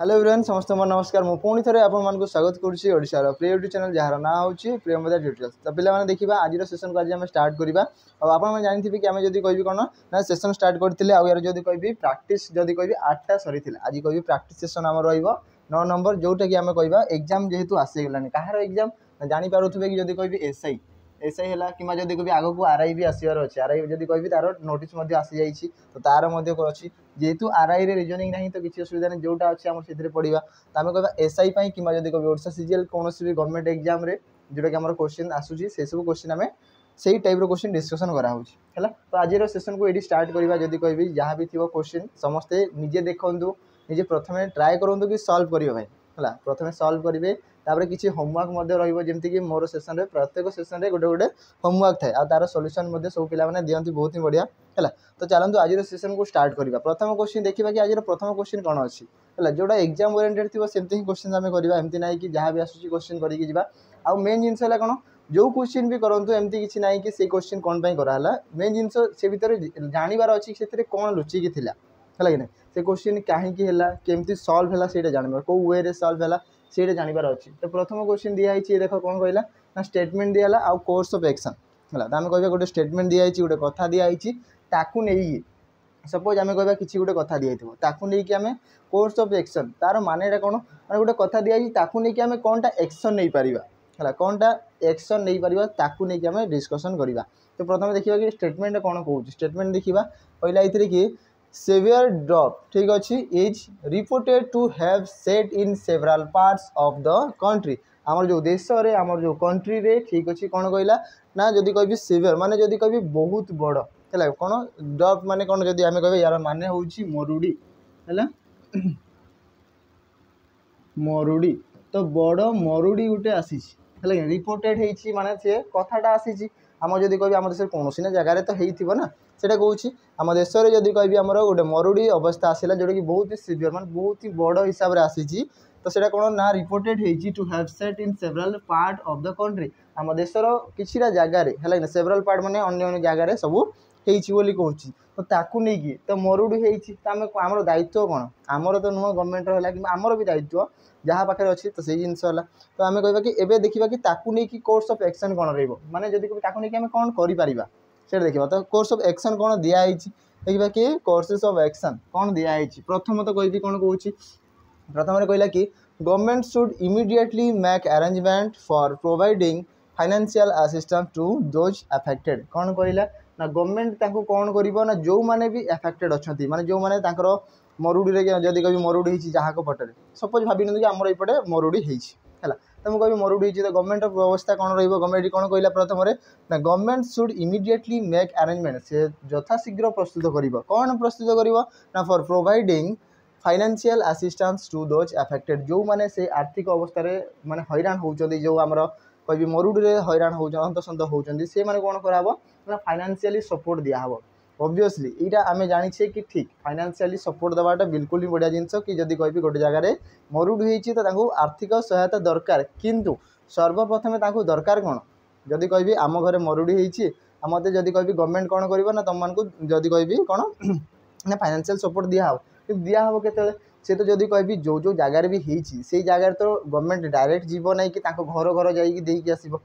Hello everyone समस्त मोर नमस्कार मु पुणी थे आपको स्वागत करुच्ची ओडिशार प्रिय यूट्यूब चैनल जार ना हूँ प्रियमदा ट्यूटोरियल्स। तो पे देखा आज सेसन को आज आम स्टार्ट करवा और आप जानते कि आम जब कह कौन ना सेसन स्टार्ट करते यार जब कह प्राक्टिस जब कह 8टा सरी आज कह प्राक्टिस सेसन आम रहा 9 नंबर जोटा कि आम कह एग्जाम जेहेतु आसीगलानी कହାର एग्जाम जानीपे कि जब कह एसआई एसआई है कि जब कह आग को आरआई भी आसवर अच्छे आरआई जब कह तार नोटिस आसी जाइए तो तार अच्छी जेहेतु आरआई रिजनिंग ना तो किसी असुविधा नहीं जोटा अच्छे आम से पढ़ा तो आम कह एसआई कि जब कह ओडिशा सीजीएल कौन भी गवर्नमेंट एग्जाम जोटा कि क्वेश्चन आसूसी से सब क्वेश्चन आम से टाइप क्वेश्चन डिस्कसन कराला। तो आज सेसन को ये स्टार्ट करवा जब कह जहाँ भी थी क्वेश्चन समस्ते निजे देखु निजे प्रथम ट्राए करूँ कि सल्व करने है प्रथम सल्व करेंगे तापर किसी होमवर्क रही कि मोर सेसन प्रत्येक सेसन में गोटे गोटे होमवर्क थाए तार सल्यूशन सब पे दिखती बहुत ही बढ़िया है। तो चलते आज सेसन को स्टार्ट करवा प्रथम क्वेश्चन देखा कि आज प्रथम क्वेश्चन कौन अच्छी है जोटा एग्जाम ओरिएंटेड थी सेमती ही क्वेश्चन आम करवा एमती ना कि जहाँ भी आसूँ क्वेश्चन करके मेन जिनस है कौन जो क्वेश्चन भी करूँ एमती किसी ना कि से क्वेश्चन कौन कराला मेन जिनस से भितर जानवर अच्छी से कौन लुचिकी थी है कि ना से क्वेश्चन कहीं केमती सल्व है से जानवर कौ वे सल्व है से जानवर अच्छी। तो प्रथम क्वेश्चन दिखाई देख कौन कहला ना स्टेटमेंट दिहला आउ कोर्स ऑफ एक्शन है तो आम कह गोटे स्टेटमेंट दिखाई गोटे कथा दिखाई ताकू नहीं सपोज आम कह कि गोटे कथा दिखाई ताकू नहीं आम कोर्स ऑफ एक्शन तार मानेटा कौन मैं गोटे कथा दिखाई ताकू नहीं आम कौनटा एक्शन नहीं पारिबा है कौनटा एक्शन नहीं पारिबा ताकू नहीं आम डिस्कसन करवा। तो प्रथम देखिए कि स्टेटमेंट कौन कहूँ स्टेटमेंट देखा पहला ये कि सेवियर ड्रॉप ठीक अच्छे is reported to have set in several parts of the country आमर जो देश रे आमर जो कंट्री रे ठीक अच्छे कौन कहला ना जदि कह सेवियर माने जदि कह बहुत बड़ है कौन ड्रॉप माने कौन जदि आम कह यार माने हूँ मरुड़ी है मरुड़ी तो बड़ मरुड़ी गोटे आसी है रिपोर्टेड होती माने से कथाटा आसी आम जदि कह आम देश कौन ना जगार तो हो ना सेटा कहूँ आम देश में जदि कह आम गोटे मरुड़ी अवस्था आसला जोटा कि बहुत ही सिवियर मान बहुत ही बड़ हिसाब से आसी तो सेटा कौन ना रिपोर्टेड होती to have set in several part of the country आम देशर किसी जगार है सेवराल पार्ट माने अन्य जगार सब होली कहूँ तो ताकू नहीं कि तो मरुड़ी होती आमर दायित्व कौन आमर तो नुह गवर्नमेंट है कि आमर भी दायित्व जहाँ पाखे अच्छी तो सही जिनस है। तो आम कह कि एवं देखा कि ताकू नहीं कि कोर्स ऑफ एक्शन कौन रही जब ताकू नहीं आम कौन कर देखा तो कोर्स ऑफ एक्शन कौन दिखाई देखा कि कोर्सेस ऑफ एक्शन कौन दिखाई प्रथम तो कह कौन कहूँ प्रथम कहला कि government should immediately make arrangement for providing financial assistance to those affected कौन कहला ना गवर्नमेंट कौन कर जो मैंने भी अफेक्टेड अच्छा माने जो मैंने मरुड़ी जदि कभी मरुड़ी जहाँ पटे सपोज भावी कि आमर ये मरुड़ी है तो मुझे कह मरुड़ी तो गवर्नमेंट व्यवस्था कौन रवर्नमेंट कौन कहला प्रथम ना government should immediately make arrangement से यथाशीघ्र प्रस्तुत कर कौन प्रस्तुत कर for providing financial assistance to those affected जो मैंने से आर्थिक अवस्था माने हैरान होती जो आमर कह मरुड़ी हैरान हो हंतसंत होती से मैंने कौन करा फाइनेंशियली सपोर्ट दिहब ऑब्वियसली यहाँ आम जाचे कि ठीक फाइनेंशियली सपोर्ट देवाटा बिल्कुल ही बढ़िया जिनस कि जब कह गोटे जगह मरुड़ी होती तो आर्थिक सहायता दरकार किंतु सर्वप्रथमे दरकार कौन जदि कह आम घर मरुड़ी होती मत जदि कह गवर्नमेंट कौन कर तुमको जदि कह कौन ना फाइनेंशियल सपोर्ट दिहब कि दिहब के से तो जदि कह जो जो जगार भी होती जगार तो गवर्नमेंट डायरेक्ट जीव ना कि घर घर जाकि आसब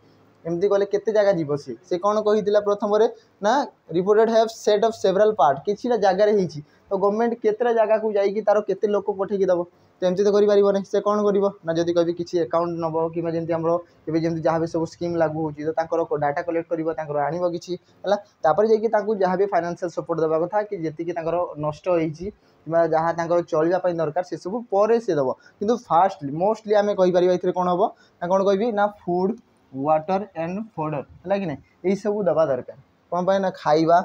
एमती कले केते जगह जीव से कौन कही प्रथम ना reported have set of सेवराल part किसी जगार होती तो गवर्नमेंट केतटा जगह को जाकि तार केते लोक पठेकी दब तो एमती तो करें से कौन कर ना जदि कह किसी अकाउंट नब कि जमी जहाँ भी सब स्कीम लागू हो डाटा कलेक्ट कर आणव कि जहाँ भी फाइनेंशियल सपोर्ट देवा कथा कि जी नष्ट होती जहाँ चलवाई दरकार से सब पर से दब कि फास्टली मोस्टली आम कहीपर कौन हम ना कौन कह ना फूड वाटर एंड फोडर है कि यही सब दबा दरकार कौन पाए ना खाइबा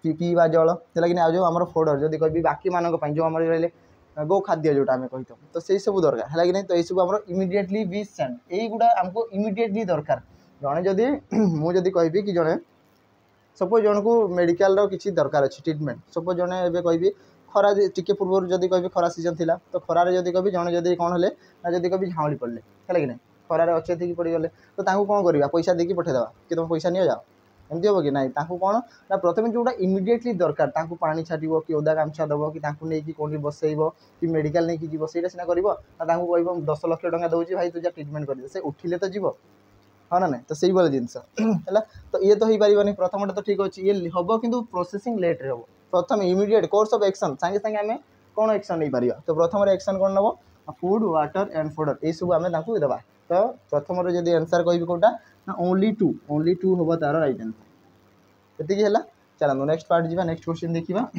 पीवा जल है कि जो आम फोडर जब कह बाकी मानक जो आम रही गो खाद्य जोटा आम कही तो से सब दरकार है कि तो यही सब आम इमिडिएटली बी सेंड यहीगुड़ा आमको इमिडिएटली दरकार जड़े जदि मुझे कहि कि जड़े सपोज जन को मेडिकल किसी दरकार अच्छी ट्रिटमेंट सपोज जड़े ए कहि खरा टी पूर्व जब कह खरा सीजन थी तो खरार जब कह जड़े जब कौन है जब कह झाँली पड़े है कि खरार अच्छे थी पड़गले तो कौन करवा पैसा देकी पठेदेवा कि तुम पैसा नहीं जाओ एमती हम कि ना कौन ना प्रथम जोटा इमिडिएटली दरकार ताकू पानी छाटिब कि ओदा गामछा दब कि नहीं कौन बसैब कि मेडिकल नहीं जीव से सीना कर कह 10 लाख टंका दूसरी भाई तुझा ट्रिटमेंट कर से उठिले तो जीव हाँ ना ना तो से जिनस है तो ये तो हो पार प्रथम तो ठीक अच्छे ये हम कि प्रोसेसिंग लेट रे हम प्रथम इमिडिएट कोर्स ऑफ एक्शन सांगे सांगे आम कौन एक्शन नहीं पार तो प्रथम एक्शन कौन नब फूड वाटर एंड फोडर ये सब आम देवा तो प्रथम जब आंसर कह कौटा ना ओनली टू हम तार राइट आंसर ये चलो नेक्स्ट पार्ट जी नेक्स्ट क्वेश्चन देखा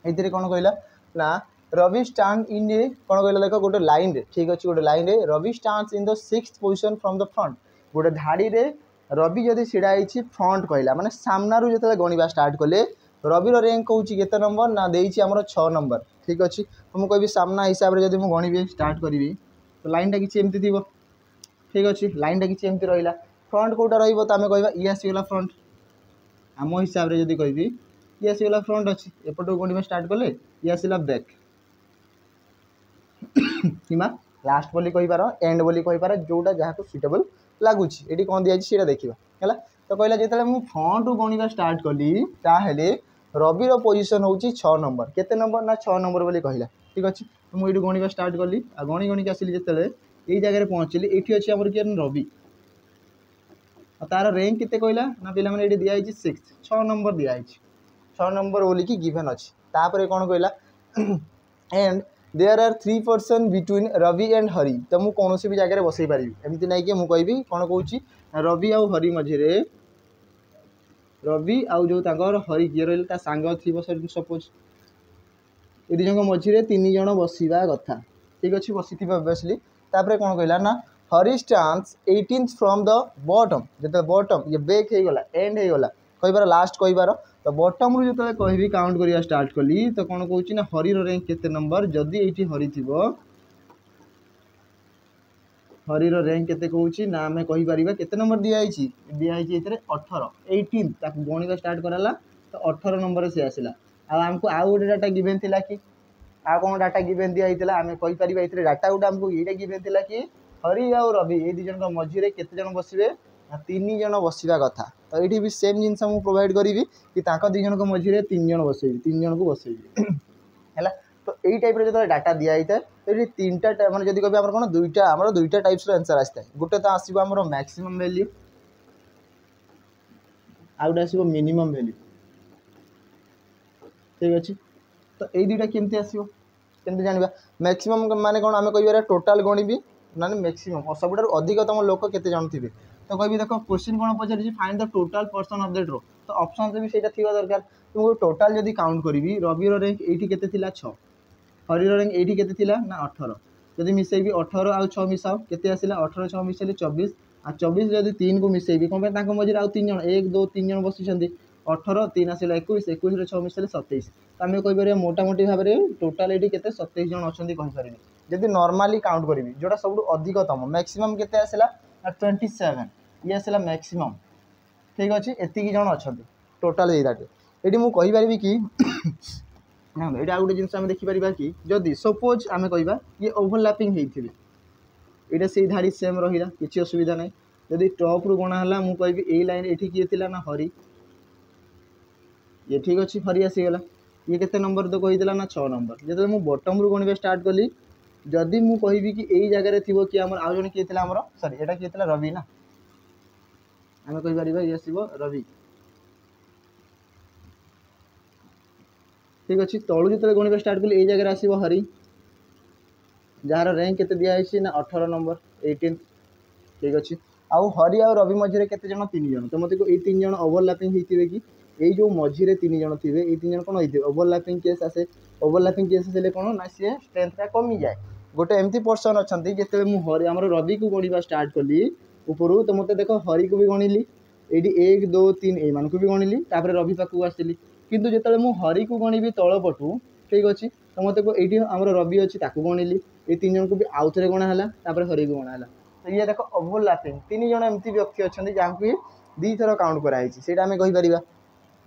ये कौन कहला ना रवि स्टैंड इन ए कौन कहला देख गोटे लाइन रे ठीक अच्छे गोटे लाइन रे Ravi stands in the 6th position from the front गोटे धाड़ी रे रवि जदि छिड़ा फ्रंट कहला माने सामनारू जो गणिबा स्टार्ट कले रविर रैंक कौन केते नंबर ना देइछि हमर 6 नंबर ठीक अच्छे तो मुझे कहबी सामना हिसाब से जब मुझे गणिबी स्टार्ट करी तो लाइनटा किसी एमती थी ठीक अच्छे लाइनटा किसी एमती रहा फ्रंट कौटा रही तो आम कह ये आसीगला फ्रंट आम हिसाब से जब कह ये आसीगला फ्रंट अच्छी एपटू गणिबा स्टार्ट कले ये आसला बैक कि लास्ट बोली कहींपार एंड बोली कहींपार जोटा जहाँ को सुटेबल लगुच ये कौन दिखाई देखा है तो कहला जो मुझे फ्रंट गणिबा स्टार्ट कली ताहले रविर पोजिशन हूँ 6 नंबर केते नंबर ना 6 नंबर बोली कहला ठीक अच्छे तो मुझे गणिबा स्टार्ट कली आ गणी गणिक आसली जो ये जगह पहुँचली ये अच्छी आमर किए रवि तार रैंक केते कहला ना पे मैंने ये दिखाई 6 नंबर दिखाई 6 नंबर बोलिकी गिभेन अच्छी तापर कौन कहला and there are 3 person between Ravi and Hari तो मुझे कौन भी जगह बसई पारि एमती ना कि मुझे कहबी कौन कौन रवि आउ हरि मझे रवि आउ जो हरि किए रहा सांग थी सपोज ये दुजों मझे 3 जन बसवा कथा ठीक अच्छे बसी ऑब्वियसली तापर कौन कहला ना Hari stands 18th from the bottom जो बॉटम ये बैक हो गला एंड हो गला कहींबार लास्ट कहींबार तो बॉटम रू जो कह काउंट करिया स्टार्ट कली तो कौन कौन ना हरिर रैंक केते नंबर जदि ये हरि थी हरिर रैंक केते कहूँ ना आम कहीपर केते नंबर दिखाई 18 18 गणिका स्टार्ट कराला तो 18 नंबर से आसला आमको आउ गोटे डाटा गिवेन थिला कि आ कौन डाटा गिवेन दिखाई आम कहीपर ये डाटा गोटे आमको ये गिवेन थिला कि हरि आउ रवि ये दुजन मझे केते जन बसवे 3 जन बसवा कथा तो ये भी सेम जिनस मुझे प्रोवाइड करी कि दुजन मझे 3 जन बसैबी 3 जन को बसैबी है तो यही टाइप जो डाटा दिखाई था तो ये 3टा मैंने जब कह कौन दुईटा टाइप्स आंसर आसता है गोटे तो आसो आम मैक्सिमम वैल्यू आ गोटे आसो मिनिमम वैल्यू ठीक अच्छे तो यही दुईटा केमती आसो केमती जाना मैक्सिमम माने कौन आम कह टोटाल गणिबी ना मैक्सिमम सबुठ अधिक तुम लोक केते जन थे तो कह देख क्वेश्चन कौन पचार find the total person of the draw तो ऑप्शन से भी सही थी दरकार तुमको टोटाल जब काउंट करी रविर रैंक ये केते 6 हरिर रैंक ये केते ना 18 जब मिसेबी 18 आउ 6 मिसाओ केते आसला 18 6 मिसेले 24 आ 24 जब 3 को मिसेबी कौन मझे आउ 3 जन 1 2 3 जन बसी 18 3 आसला 21 21 6 मिसेले 27 तो आम कहीपर मोटामोटी भाव में टोटाल ये केते 27 जन अच्छा कहीपर जब नॉर्मली काउंट करी जोटा सब अधिकतम मैक्सिमम केते आसला 27 ये आसला मैक्सिमम ठीक अच्छे एतिक जन अच्छा टोटाल ये मुझे कहीपरि कि ये गोटे जिन देखिपर कि जदि सपोज आम कह ये ओवरलैपिंग होते ये से धाड़ी सेम रहा किसी असुविधा ना जदि टॉप रू गणाला मुझे कहि यही लाइन ये किए थी ना हरि ये ठीक अच्छे हरि आसीगला ये केते नंबर तो कही ना 6 नंबर जो मुझे बॉटम रू गणिबा स्टार्ट कली जदि मुझे कहि कि यही जगह थी कि आम आउ जन किए सॉरी यहाँ किए रवि ना आम कहीपर ये आसो रवि ठीक अच्छे तलू जो गणिबा स्टार्ट कली यही जगह आसो हरि जार रैंक केते दिखाई ना 18 नंबर 18 ठीक अच्छे आउ हरि आउ रवि मझे केते जन 3 जन तो मतलब ये 3 जन ओवरलैपिंग होते कि ये जो मझे 3 जन थे ये 3 जन कौन होते ओवरलैपिंग केस आसे ओवरलैपिंग केस आसे कौन ना सी स्ट्रेंथ कमी जाए गोटे एमती पर्सन अच्छा जिते मुझे आम रवि को गणिबा स्टार्ट कली ऊपर तो मत देख हरि को भी गणिली ये 1 2 3 ये को भी गणिली रवि पाखक आसली किंतु जो मुझे हरि को गणिबी तलपटू ठीक अच्छे तो मत ये आम रवि अच्छी गणिली ये 3 जन को भी आउ थे गणाला हरि को गणाला तो ये देख ओवरलैपिंग 3 जन एमती व्यक्ति अच्छा जहाँ को 2 थर काउंट कराई से आम कहीपर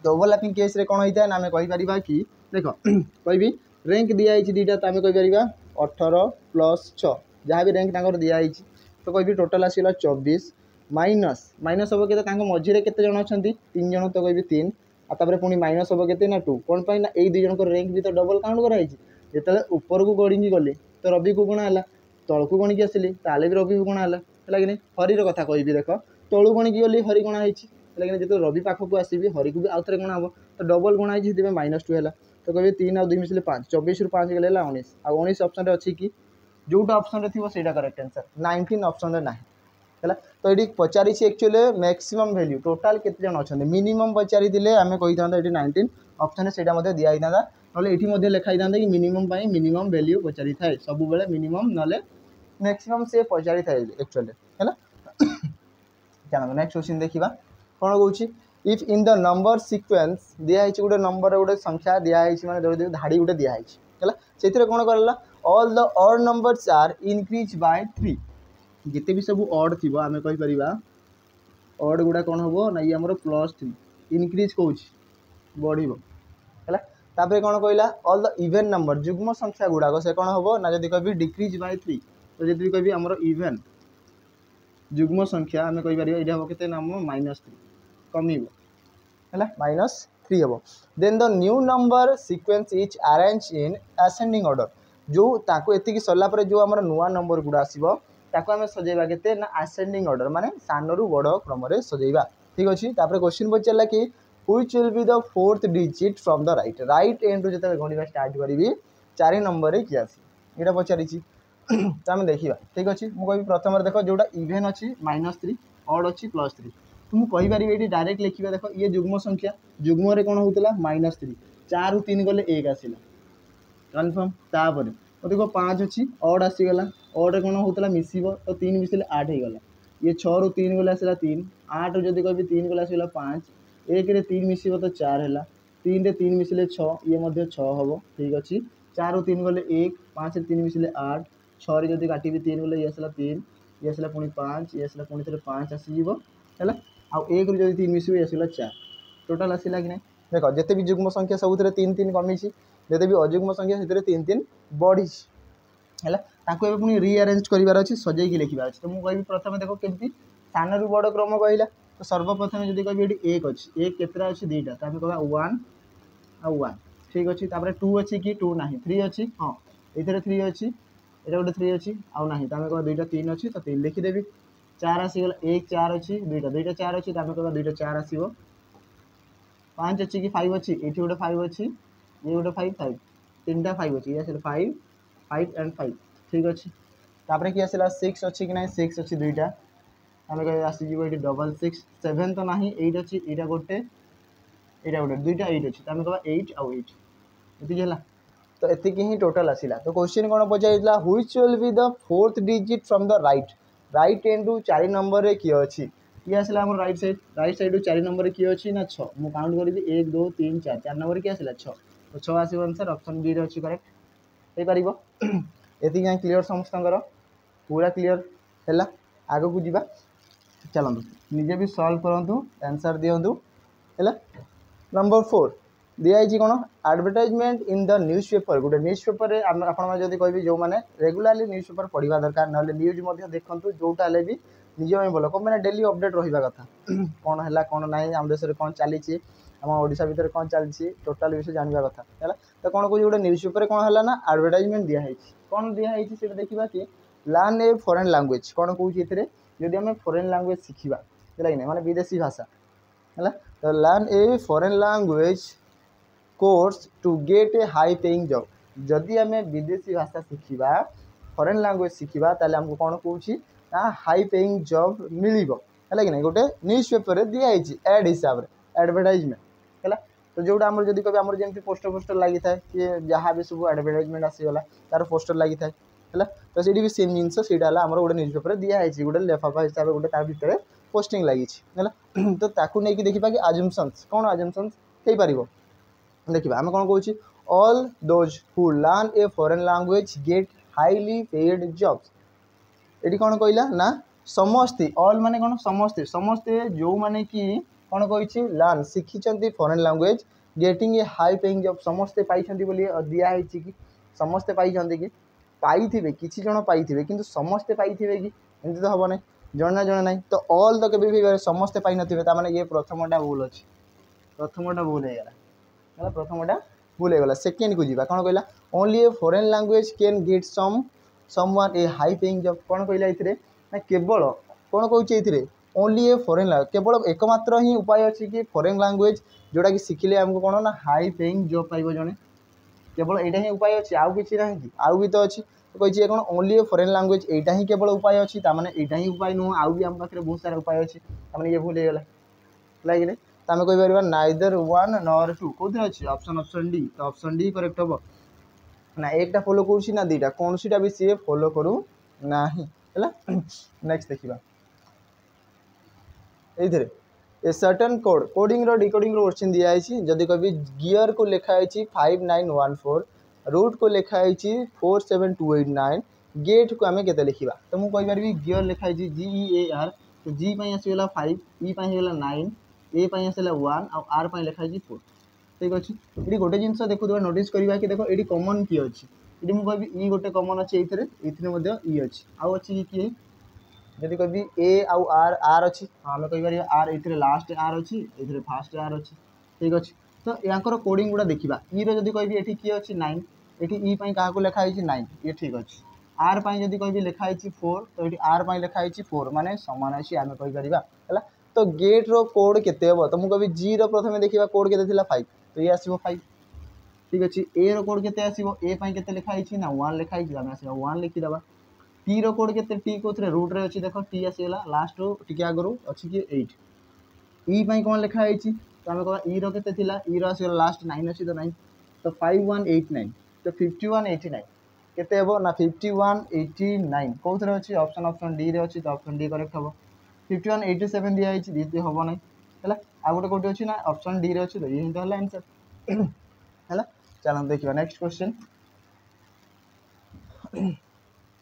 तो ओवरलैपिंग केस रे कौन होता है ना आम कहीपर कि देख कहि रैंक दिखाई 2टा तो आम कहीपर 18 + 6 जहाँ भी रैंक दिखाई तो कहि टोटाल आसगला 24 माइनस माइनस हम के मझे केते जन अच्छा 3 जन तो कह 3 आपर पुणी माइनस हम के ना 2 कौन पाई ना यही 2 जन रैंक भी तो डबल काउंट कराई जिते ऊपर को गड़ी गली तो रवि को गुणा है तल को गणिकी आसली ताले भी रवि को गुणा है कि नहीं हरिर कथा कहि देख तलू गणिकी गली हरि गुणा है जो रवि पाखक आसवि हरि को भी आउ थे गुणा हम तो डबल गुणा है -2 है तो कह 3 आउ 2 मिसले 5 24 रु 5 गले 19 आ 19 ऑप्शन रे अच्छी कि जोटा ऑप्शन रे थी सेटा करेक्ट आंसर 19 ऑप्शन रे नाही है तो ये पचारि एक्चुअली मैक्सिमम वैल्यू टोटाल केते जन अच्छा मिनिमम पचारि आम कही था ये 19 ऑप्शन से दिखाई था ना ये लिखाई था कि मिनिमम मिनिमम वैल्यू पचारि थाए सब बेले मिनिमम ना मैक्सिमम से पचारि थाए एक्चुअली है चलो नेक्स्ट क्वेश्चन देखा कौन कौन if in the number sequence दिखाई गोटे नंबर गोटे संख्या दिखाई मैंने धाड़ी गोटे दिखाई है से कौन कर all the odd numbers are increase by 3 जिते भी सब ऑड थी आम कहीपर ऑड गुड़ा कौन हम ना ये आम +3 इनक्रीज कौन बढ़ है कौन कहला ऑल द इवेन नंबर जुग्म संख्या गुड़ाक से कौन हम ना जब कह डिक्रीज बाय 3 तो जब कह आम इवेन जुग्म संख्या आम कहीपर ये हम के नाम -3 कम है -3 हम then the new number sequence is arrange in ascending order जो ताको एतिकी सरला पर जो आम नुआ नंबर गुड़ा आसो ताको आम सजेबा के असेंडिंग ऑर्डर माने सान रु बड़ क्रम रे सजेबा ठीक अच्छे क्वेश्चन पचारा कि which will be the fourth digit from the right and रू जो गणिबा स्टार्ट करी 4 नंबर रे कि आसी एटा पचारि तो आम देखा ठीक अच्छे मुझे प्रथम देख जोटा इवेन अच्छी -3 ऑड अच्छी +3 तो मुझे ये डायरेक्ट लिखा देख ये जुग्म संख्या जुग्म कौन होता -3 4 रु 3 गले 1 आसला कन्फर्म तापर देखो 5 अच्छी ऑड आसीगला ऑड कौन होता मिसब तो 3 मिसले 8 होगा ये 6 रु 3 गले आसला 3 8 रु जब कह 3 गले आसगला 5 1 रे 3 मिसब तो 4 है 3 रे 3 मिसले 6 ये 6 हम ठीक अच्छे 4 रु 3 गले 1 5 रे 3 मिसले 8 6 रे जब काटी 3 गले ये आसला 3 ये आसला पुणी 5 ये आसला पुणी 5 आसीज है आउ 1 रु जब 3 मिसब ये आसला 4 टोटाल आसला कि नहीं देख जिते भी जुग्म संख्या सब 3 कमी जिते भी अजुग्म संख्या से 3 बढ़ी है पुणी रिअरेंज करार अच्छे सजैक लिखार अच्छे तो मुझे कह प्रथम देख केमती सान रु बड़ क्रम कहला तो सर्वप्रथम जब कह ये 1 अच्छी 1 केतरा अच्छी 2टा तो कह 1 आ 1 ठीक अच्छे 2 अच्छी कि 2 ना 3 अच्छी हाँ ये 3 अच्छी ये गोटे 3 अच्छी आउ ना तो कह 2टा 3 अच्छी तो 3 लिखिदेवी 4 आसीगला 1 4 अच्छी 2टा 4 अच्छी तो कह 2टा 4 आसो 5 अच्छी कि 5 अच्छी ये गोटे 5 अच्छी ये गोटे 5 5 3टा 5 अच्छी ये 5 5 एंड 5 ठीक अच्छे तापर कि आसला 6 अच्छी कि ना 6 अच्छी 2टा आम कह आसीज ये डबल 6 7 तो ना 8 अच्छी यहाँ गोटे यहाँ गोटे 2टा 8 अच्छी तो आम कह 8 आउ 8 ये तो एतिकी ही टोटाल आसला तो क्वेश्चन कौन पचारा which will be the fourth digit from the right end रु 4 नंबर रे किए अच्छी ये आसला आम राइट साइड रु 4 नंबर रे किए अच्छी ना 6 मुझे काउंट करी 1 2 3 4 4 नंबर किए आसला 6 तो 6 आसो आंसर ऑप्शन बी रे अच्छी करेक्ट हो पार एति क्लीयर समस्त पूरा क्लीयर है आग को जीवा चलतु निजे भी सॉल्व करूँ आंसर दिंतु है नंबर 4 दिखाई कौन advertisement in the news paper गोटे न्यूज पेपर आपड़ी कह जो मैंने रेगुलाली न्यूज पेपर पढ़ा दरकार ना न्यूज देखूँ जोटा भी निज भल कौन मैंने डेली अपडेट रहा कथा कौन है कौन ना आम देश में कौन चली आम ओडिशा भितर कौन चलती टोटाल विषय जानवा कथा है तो कौन कह गोटे न्यूज पेपर कौन है ना एडवर्टाइजमेंट दिखाई कौन दिखाई देखा कि लर्न ए फॉरेन लैंग्वेज कौन कौन जदि आम फॉरेन लैंग्वेज शिखा है कि माने विदेशी भाषा है तो learn a foreign language course to get a high paying job जदि आम विदेशी भाषा शिखा फॉरेन लैंग्वेज शिखा ताले हमको कौन कौन ना हाई पेइंग जॉब मिल है कि गोटे न्यूज पेपर दिखाई एड हिसाब से एडवर्टाइजमेंट है तो जोटा आम जब कभी आम जमी पोस्टर लगी था कि जहाँ भी सब एडवर्टाइजमेंट आसीगला तार पोस्टर लगी था है तो ये भी सेम जिनस आम गोटे न्यूज पेपर दिखाई गोटे लेफाफा हिसाब से गोटे तार भितर पोस्टिंग लगी है तो ताकू नहीं देखा कि आजम्पशंस कौन आजम्पशंस हो पार देखा आम कौन कौच all those who learn a foreign language get highly paid jobs ये कौन कहला ना समस्ते ऑल माने कौन समस्ते समस्ते जो माने कि कौन कही लर्न शिखी foreign language getting a high paying job समस्ते पाई दिखाई कि समस्ते पाई कि पाई किसी जन पाई कि समस्ते पाई कि एमती तो हम ना जड़ना जड़े ना तो ऑल तो के समस्ते पाई नथिबे ता माने ये प्रथमटा भूल अछि प्रथमटा भूल हे गला मतलब प्रथमटा भूल हे गला सेकंड को जीवा कोन कहला only a foreign language can get someone a high paying job कोन कहला इथिरे ना केवल कोन कहउची इथिरे ओनली ए फॉरेन लैंग्वेज केवल एकमात्र ही उपाय अछि कि फॉरेन लैंग्वेज जोटा कि सिखिले हमको कोन ना हाई पेइंग जॉब पाइबो जने केवल एटा ही उपाय अछि आउ किछि नाही कि आउ भी तो अछि तो कहि कोन ओनली ए फॉरेन लैंग्वेज एटा ही केवल उपाय अछि ता माने एटा ही उपाय नु आउ भी हम पाखरे बहुत सारा उपाय अछि ता माने ये भूल हे गला लागिले तो आम कहीपर नाइदर वन नर टू कौन अच्छी ऑप्शन डी तो ऑप्शन डी करेक्ट हम ना एक फॉलो करुँच ना दुटा कौन सी भी सी फॉलो करू ना नेक्स्ट देखा ये a certain code coding decoding question दिखाई जदि कभी गियर को लिखाई 5914 रूट को लिखाई 47289 गेट को आम के लिखा तो मुझे कहीपरि गियर लिखाई GEAR तो जी आसगला 5 ई होगा 9 ए आसला 1 आर लिखाई 4 ठीक अच्छे ये गोटे जिनस देखो नोटिस करवा कि देखो ये कमन किए अच्छी ये मुझे कह गोटे कमन अच्छे ये ई अच्छी आउ अच्छी किए जदि कभी ए आउ आर आर अच्छी आम कहीपर आर ये लास्ट आर अच्छी ये फास्ट आर अच्छी ठीक अच्छे तो यहाँ कोडिंग गुड़ा देखा ई रही कह ये किए अच्छी 9 ये क्या लिखाई 9 ये ठीक अच्छे आर जदि कह लिखाई 4 तो ये आर लिखाई 4 माने सामान अच्छी आम कहीपर है तो गेट रो कोड केते हम तो मुझे कभी जी प्रथम देखा कोड के 5 तो ये आसो 5 ठीक अच्छे ए रो कोड के आसो ए के लिखाई ना 1 लिखाई आम आस 1 लिखिदे टी रो कोड के टी को रूट रे अच्छी देख टी आसगला लास्ट रो टी आगु अच्छी कि 8 ई कौन लिखाई तो आम कह ई रो ई रो आसगला लास्ट 9 अच्छी तो 9 तो 5189 तो 5189 केते हम ना 5189 कौन अच्छी ऑप्शन ऑप्शन डी रे अच्छी तो ऑप्शन डी करेक्ट हम 5187 दिखाई दी हम ना है आ गोटे कौटे अच्छी ना ऑप्शन डी रे अच्छी तो ये हिंसा है आंसर है चलो देखिए नेक्स्ट क्वेश्चन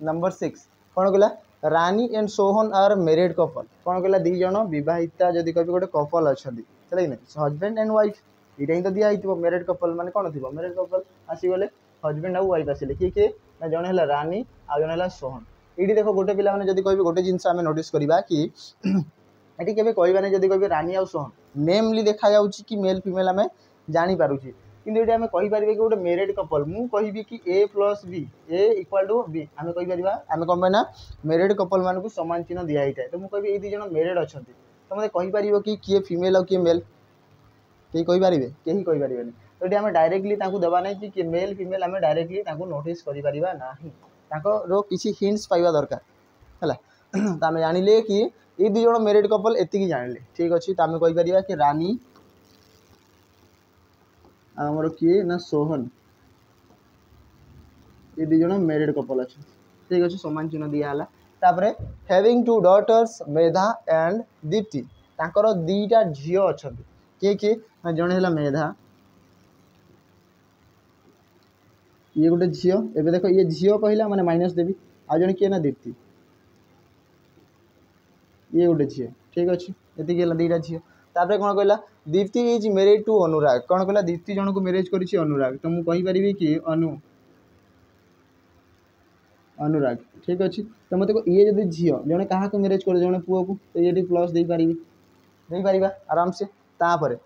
नंबर 6 कौन कहला Rani and Sohan are married couple कौन कहला दी जन विवाहिता जदि कभी गोटे कपल अच्छा है हजबैंड एंड वाइफ ये ही तो दिखाई मैरिड कपल माने कौन थी मैरिड कपल आसीगले हजबैंड आउ वाइफ आसिले किए किए ना जन है रानी आ जन है सोहन ये देखो गोटे पिला मैंने जब कह गोटे जिनस आम नोटिस करवा कि ये के कहबानी जब कह रानी आ सोहन नेमली देखा कि मेल फिमेल आम जानीपारे किंतु ये आम कहीपर कि गोटे मैरिड कपल मुझे कहि कि A plus B A equal to B आम कहीपर आम कौन पाई ना मैरिड कपल मानक सामान चिन्ह दिखाई थाए तो मुझे ये दुज मैरिड अच्छा तो मतलब कहीपर कि किए फिमेल आ किए मेल कहीं कहीपर कहीं कहीपर तो ये आम डायरेक्टली देवा ना कि मेल फिमेल आम डायरेक्टली नोटिस कर किसी हिंट्स पाइबा दरकार है तो आम जानिले कि ये दुज मैरिड कपल एति जानिले ठीक अच्छे तो आम कहीपर कि रानी आमर किए ना सोहन ये दुज मैरिड कपल अच्छे ठीक अच्छे सामान चिन्ह दिहला तापर having two daughters Medha and Deepti तांकर दीटा झील अच्छा किए किए ना जड़े है मेधा ये गोटे झील एवं देख ये झील कहला मैंने माइनस देवी आ जन किए ना दीप्ति ये गोटे झील ठीक अच्छे ये दीटा झील तापर कौन कहला दीप्ति इज मैरिड टू अनुराग कौन कहला दीप्ति जन को मैरिज करी अनुराग तो मुझे कहीपरि कि अनुराग ठीक अच्छे तो मत ये जब झील जड़े क्या मैरिज कर जड़े पुओ को तो ये प्लस दे पार आराम से तापर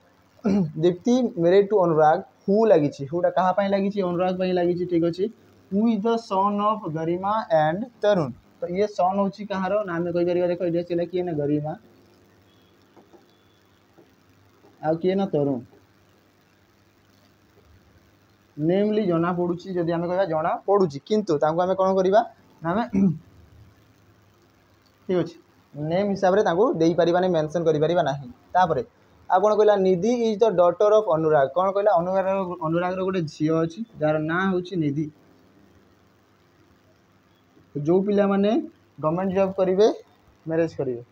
दीप्ति मैरिड टू अनुराग हु लगी हुटा क्या लगी अनुराग लगी ठीक अच्छे who is the son of Garima and Tarun तो ये सन हूँ कहार ना आम कहीपर देख ये किए ना गरिमा आ किए ना तरुण नेमली जना पड़ुची जदि आम कह जना पड़ुची किंतु आम कौन करवा आम ठीक अच्छे नेम हिसाब से दे पार मेंशन कर आ कौन कहला निधि इज द डॉटर ऑफ अनुराग कौन कहला अनुराग गोटे झील अच्छी जार ना हूँ निधि जो पिला माने गवर्नमेंट जॉब करेंगे मैरिज करेंगे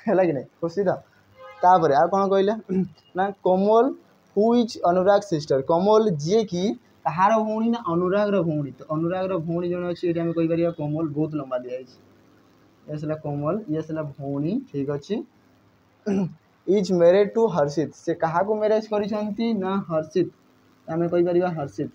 है कि नहीं खुशी तो तापर आ कौन कहला ना कोमल who is Anurag sister Komal ji की कहार भौणी ना अनुराग भौणी तो अनुराग भौणी जन अच्छी ये कहीपर कोमल बहुत लंबा दिखाई कोमल ये भौणी ठीक अच्छे इज मैरिड टू हर्षित से क्या मैरिज करिसेंती ना हर्षित आम कहीपर हर्षित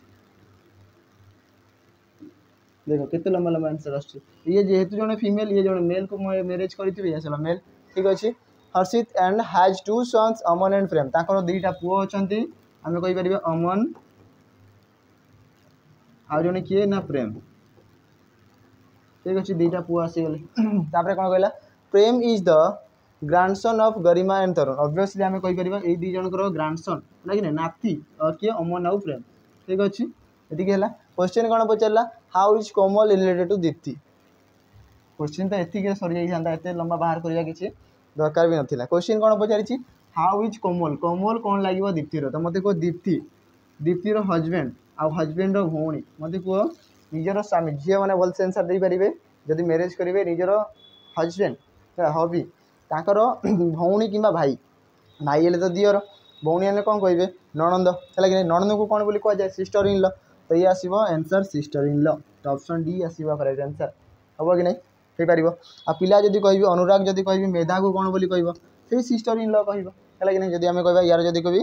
देखो केते लंबा लंबा आंसर आछे ये जेहेतु जने फीमेल ये जने मेल को मैरिज करथिबे ये मेल ठीक अछि Harshit and has two sons Aman and Prem ताकर दुईटा पुओ अछंती आमे कहि परिबे अमन आ जने किए ना प्रेम ठीक अच्छे दुईटा पुआ आसीगले तापर कौन कहला Prem is the grandson of Garima and Tarun obviously आम कहीपर ये दी जनकर ग्रांडसन है कि नाती किए अमन आउ प्रेम ठीक अच्छे ये क्वेश्चन कौन पचारा how is Komal related to Deepti question तो ये सरी जाता एत लंबा बाहर करवा किसी दरकार भी नाला क्वेश्चन कौन पचारि हाउ इज कोमल कोमल कौन लगे दीप्तिर तो मत कह दीप्ति दीप्तिर हजबैंड आउ हजबैंड भौणी मत कह निजर स्वामी झील मैंने भलसे आंसर दे पारे जदि मैरेज करेंगे निजर हजबैंड हबी ताकर भौणी कि भाई भाई हेल्ले तो दियर भौणी हेल्ले कौन कहे नणंद है कि नणंद को कौन बोली कहुए सिस्टर इन ल तो ये आसो आंसर सिस्टर इन ल तो ऑप्शन डी आसो करेक्ट आंसर हम कि नहीं हो पार आ पिला जदि कह अनुराग जदि कह मेधा को कौन बोली कह से सिस्टर इन ल कह है कि नहीं जदि आम कह यार जदि कह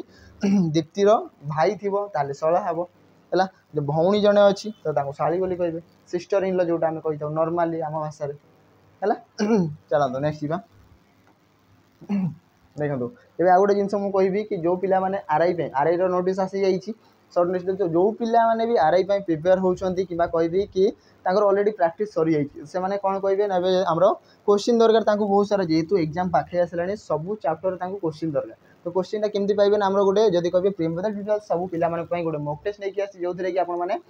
दीप्तिर भाई थी ताले शला हे है जो भौणी जड़े अच्छी तो शाड़ी बोली कहे सिस्टर इन ल जोटा आम कही नॉर्मली आम भाषा है चलते नेक्स्ट जा देखो ये आ गए जिन मुझे कि जो पिला माने आरआई नोटिस आसी जाइए सर्ट लिस्ट जो पिला माने भी आरआई प्रिपेयर होती कि कहि कि ऑलरेडी प्रैक्टिस सरी जाइए कौन कहे ना आम क्वेश्चन दरकार बहुत सारा जेहेतु एग्जाम पाखे आसला सब चैप्टर क्वेश्चन दरकार तो क्वेश्चन टा केमती पाइबे ना गोटे जदि कहे प्रीमियर डिटेल्स सब पिला गोटे मॉक टेस्ट नहीं आसी जो कि आपने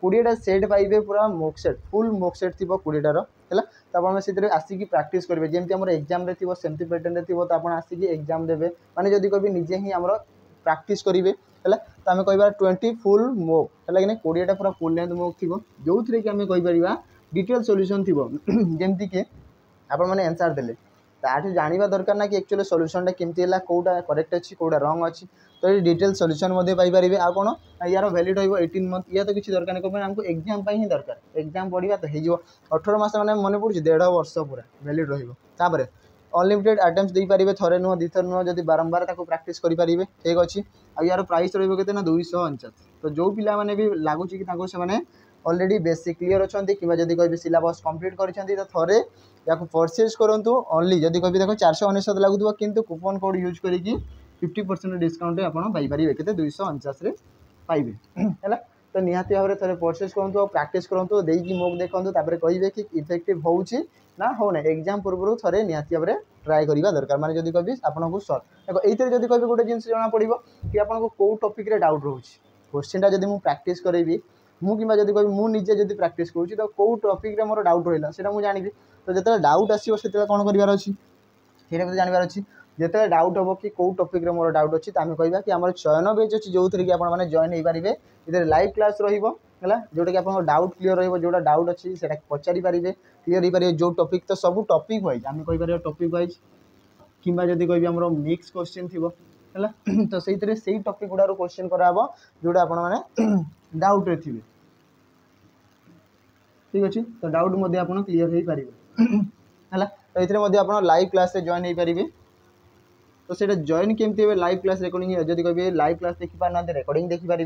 20टा सेट पाइबे पूरा mock set full mock set थी 20टार है तो आप आसिक प्रैक्टिस करेंगे जमी आम एग्जाम थी सेमती पैटर्न थी तो आप आसिक एग्जाम देवे माने जदि कभी निजे ही आम प्रैक्टिस करेंगे है तो आम कह 20 फुल मॉक है कि 20टा पूरा फुल लेंथ मॉक थी जो थी कि आम कहीपर डिटेल सॉल्यूशन थी जमती कि आपने आंसर देले ताठू जाना दरकार ना कि एक्चुअली सॉल्यूशनटा केमती है कौटा करेक्ट अच्छी कौटा रंग अच्छी तो ये डिटेल सॉल्यूशन पाइपर आ कौन यार वैलिड रही 18 मंथ या तो किसी दरकार नहीं कहीं आमको एग्जाम ही दरकार एग्जाम पढ़ा तो हो 18 मास मैंने मन पड़े 1.5 वर्ष पूरा वैलिड रही अनलिमिटेड आइटम्स दे पारे थे नुह दी थर नुह जब बारंबार प्रैक्टिस करेंगे ठीक अच्छे आ यार प्राइस रही ना 249 तो जो पिला माने भी लगुच कि ऑलरेडी बेसिक क्लियर अच्छा कि जब कह सिलेबस कंप्लीट कर थे या परचेज करूँ ओनली जब कह देखो 499 लगुव कि कूपन कोड यूज करके 50% डिस्काउंट आप पाइपर के 249 पाइबे है तो निहाती भाव में थे परचेज करूँ प्रैक्टिस करूँ देकी मोक देखूँ कहे कि इफेक्टिव हो ना हो ना एग्जाम पूर्व थे निहाती भाव में ट्राए करवा दरकार माने जदि कह आपको सर देखो ये जब कह गोटे जिन जना पड़ो कि आपको कौ टॉपिक रे डाउट रोचे क्वेश्चन जब मुझे प्रैक्टिस करेबी मुझे जब कह मुझे जब प्रैक्टिस करूँ तो कौ टॉपिक रे मोर डाउट रहा है मुझे जानी तो जो डाउट आसो से कौन करार अच्छी ये जानवर अच्छी जिते डाउट हम कि कौ टॉपिक रे मोर डाउट अच्छी तो आम कह कि आम चयन बेच अच्छी जो थी कि आपने जॉइन हो पारे इधर लाइव क्लास रहा जोटा कि आप डाउट क्लीयर रोटा डाउट अच्छी से पचारि पारे क्लीयर हो पारे जो टॉपिक तो सब टॉपिक वाइज आम कहीपर टॉपिक वाइज कि जब कह मिक्स क्वेश्चन थी है तो से टॉपिक गुड़ा क्वेश्चन कराब जोटा आपने डाउट रे थे ठीक अच्छे तो डाउट आप क्लीयर हो पारे है तो ये आप लाइव क्लास जॉइन हो पारे तो से जॉइन केमती हे लाइव क्लास रिकॉर्डिंग जब कह लाइव क्लास देखी पार ना रिकॉर्डिंग देखिपारे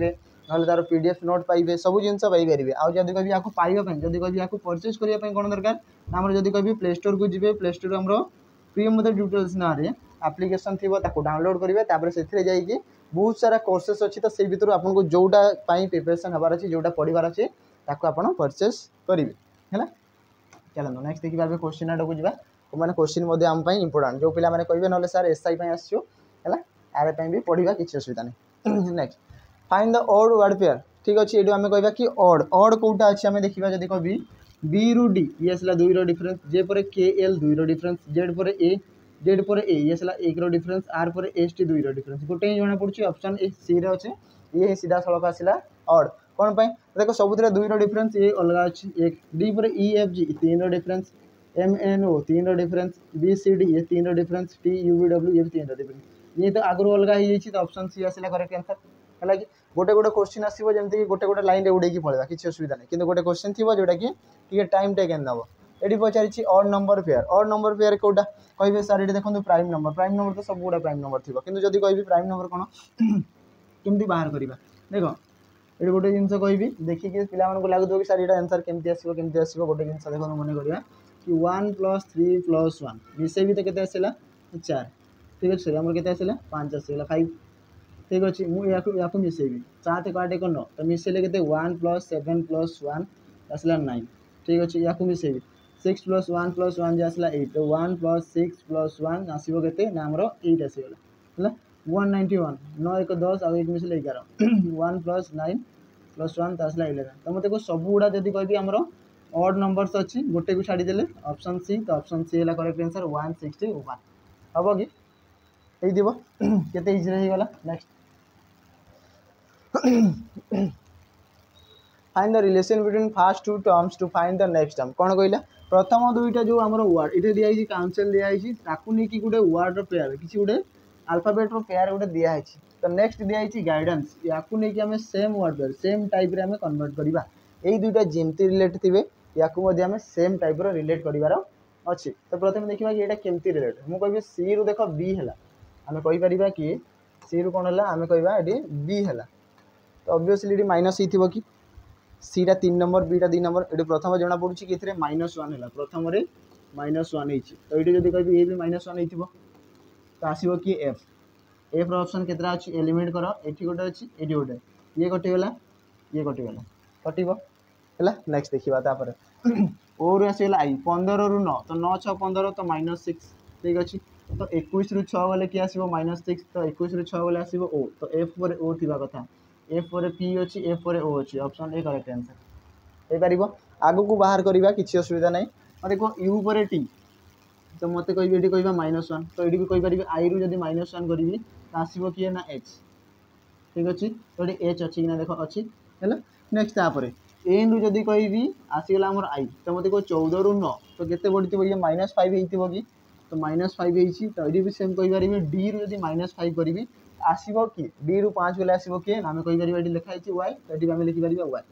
ना तार पीडीएफ नोट पाइबे सब जिन पाइपर आउ जब कह आपको पाइबा जब कह परचेज करने कौन दरकार ना जब कह प्ले स्टोर को जी प्ले स्टोर आम प्रीमियर डिटेल्स ना एप्लिकेशन थी डाउनलोड करेंगे से जाइए बहुत सारा कोर्सेस अच्छी तो से भर आपको जोटा प्रिपरेशन हबार अच्छी जोटा पढ़ार अच्छे आप परचेज करेंगे है चलो नेक्स्ट देखिए आगे क्वेश्चन आड़ को जावा मैंने क्वेश्चन आम इंपोर्टाट जो पिला मैंने कहे ना सर एसआई आसो है आर भी पढ़ा किसी असुविधा नहीं next find the odd word pair ठीक अच्छे ये आम कह कि ऑड ऑड कौटा अच्छे आम देखा जब कह बी रु डी ये आसला 2 डिफरेन्स जे पर के एल 2 डिफरेन्स जेड पर ए ये आसला 1 डिफरेन्स आर पर एस टी 2 डिफरेन्स गोटे ही जना पड़ी ऑप्शन ए सी रे अच्छे ये सीधा सड़क आसला ऑड कौन पाई देख सब 2 डिफरेन्स ये अलग अच्छी एक डी पर E F G 3 difference M N O 3 difference B C D ये 3 difference T U V W ये 3 डिफरेन्स ये तो आगु अलग हो तो ऑप्शन सी आसला करेक्ट आंसर है कि गोटे गोटे क्वेश्चन आसो जमीक गोटे गोटे लाइन उड़े पड़ेगा किसी असुविधा नहीं कि गोटे क्वेश्चन थी जोटा कि टाइम टेकन नब ये पचारि ऑड नंबर पेयर कौटा कहे सर ये देखो प्राइम नंबर तो सब गुड़ा प्राइम नंबर थी कि जब कह प्राइम नंबर कौन केमती बाहर करवा देख ये गोटे जिनस कहि देखिए पिला लगुव कि सर ये आंसर केमती आसो गोटे जिन देख मन करा कि 1 + 3 + 1 मिसे भी तो के आसला 4 ठीक अच्छे आम के आसला 5 आसगला 5 ठीक अच्छे मुझे मिसेबी 7 × 8 = 9 तो मिसेले के 1 + 7 + 1 आसला 9 ठीक अच्छे या मिसेबी 6 + 1 + 1 जो आसला 8 तो 1 + 6 + 1 आसो के ना आमर 8 आसगला है 191 9 1 10 आउ 1 मिसेले 11 1 + 9 + 1 तो आसला 11 तो मतलब सब गुड़ा जब कह आमर ऑड नंबर्स अच्छी गोटे को छाड़देले ऑप्शन सी तो ऑप्शन सी है करेक्ट आंसर 161 हम कि केते इजी गला next find the relation between first two terms to find the next term कौन कहला प्रथम दुईटा जो आम वर्ड ये दिखाई काउंसिल दिखाई नहीं गोटे वर्ड पेयर किसी गोटे अल्फाबेट पेयर गोटे दिखाई तो नेक्स्ट दिखाई गाइडेंस या आम same word pair same type रे कन्वर्ट करवा यही दुईटा जमती रिलेट थे या सेम टाइप रिलेट करार अच्छी तो प्रथम देखा कि यहाँ केमती रिलेट मुझे कह सी रु देख बी है आम कहीपर कि सी रु कौन है आम कह बी है तो ऑब्वियसली ये माइनस ही कि सी टा 3 नंबर बी टा 2 नंबर ये प्रथम जना पड़ी कि -1 है प्रथम -1 तो ये जब कह ये भी -1 हो तो आसो कि एफ एफ ऑप्शन केतरा अच्छी एलिमिनेट कर ये गोटे अच्छी ये गोटे ये कटिगला ये कटिगला कटो है नेक्स्ट देखा ओ रु आसगला आई 15 रु 9 तो 9 6 15 तो -6 ठीक अच्छे तो 21 रु 6 गले किए आसो -6 तो 21 रु 6 गले आसो ओ तो एफ पर ओ थी कथा एफ पर पी अच्छी एफ पर ओ अच्छी ऑप्शन ए करेक्ट आंसर हो पार आग को बाहर करवा किसी असुविधा ना मतलब कह यू पर टी तो मत कह -1 तो ये भी कहीपर आई रु जब -1 करी तो आसो किए ना एच ठीक अच्छे तो ये एच अच्छी कि देख अच्छी है नेक्स्ट तापर एन रु जब कह आसगला आमर आई तो मत कह 14 रु 9 तो केते बढ़ी ये -5 हो कि तो -5 तो ये भी सेम कहीपर डी रु जब -5 करी आसो कि डी रु 5 गले आसो किए आम कहीपर ये लिखाई वाई तो ये आम लिखिपर वाई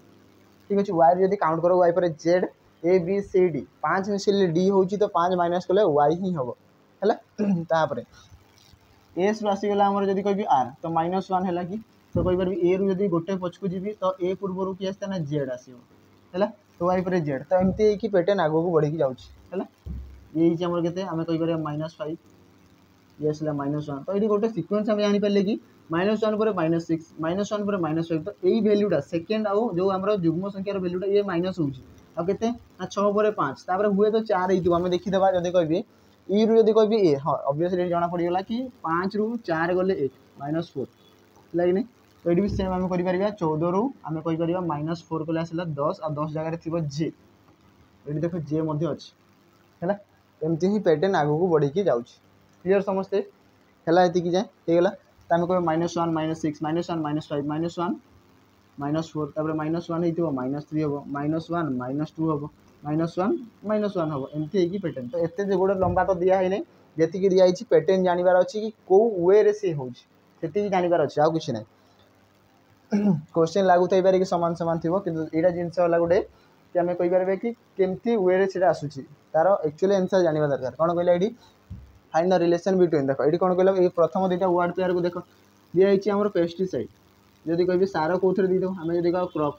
ठीक अच्छे वाई जब काउंट कर वाई पर Z A B C D 5 मिसले डी हो तो 5 माइनस कले वाई ही हम है एस रु आसगला आमर जब कह आर तो -1 है कि तो कहीपर ए रु जब गोटे पछकू जी तो ए पूर्व कि आसता ना जेड आसो है तो वाई पर जेड तो एमती पैटर्न आग को बढ़ी जाऊँगी ये आमर के आम कहीपर -5 ये आसला -1 तो ये गोटे सिक्वेन्स आम जापर कि -1 पर -6 -1 पर -5 तो यही भैल्यूटा सेकेंड आउ जो आम जुग्म संख्यार भैल्यूटा ये माइनस हो के 6 पर 5 तापर हुए तो 4 हो आम देखीदे जब कह ई रु जब कह ए हाँ ऑब्वियसली जना पड़गला कि 5 रु 4 गले 1 -4 है नहीं तो ये भी सेम आम कर 14 रु आम कहीपर -4 कले आसला 10 और 10 जगह थी जे ये देख जे अच्छी है एमती ही पैटर्न आग को बढ़ी जाऊँ क्लीयर समस्ते है ये जाए होगा तो आम कह -1 -6 -1 -5 -1 -4 तापर -1 हो -3 हम -1 -2 हम -1 -1 हम एमती पैटर्न तो एत गोटे लंबा तो दिखाई नहीं जी दिखाई पैटर्न जानवर अच्छी कि कौ वे सी हो जानवर अच्छे आउ कि ना क्वेश्चन लागू थी कि सामान सामान थी कि यहाँ जिनस है गोटे कि आम कहीपर कि केमती वे से आसूसी तार एक्चुअली आंसर जानवा दरकार कौन कहला ये फाइंड द रिलेशन बिटवीन देख ये कौन कहला प्रथम दुईटा वर्ड पेयर को देख दिखाई आम पेस्टिसाइड जदि कह सार कौन दे दो आम जब कह क्रप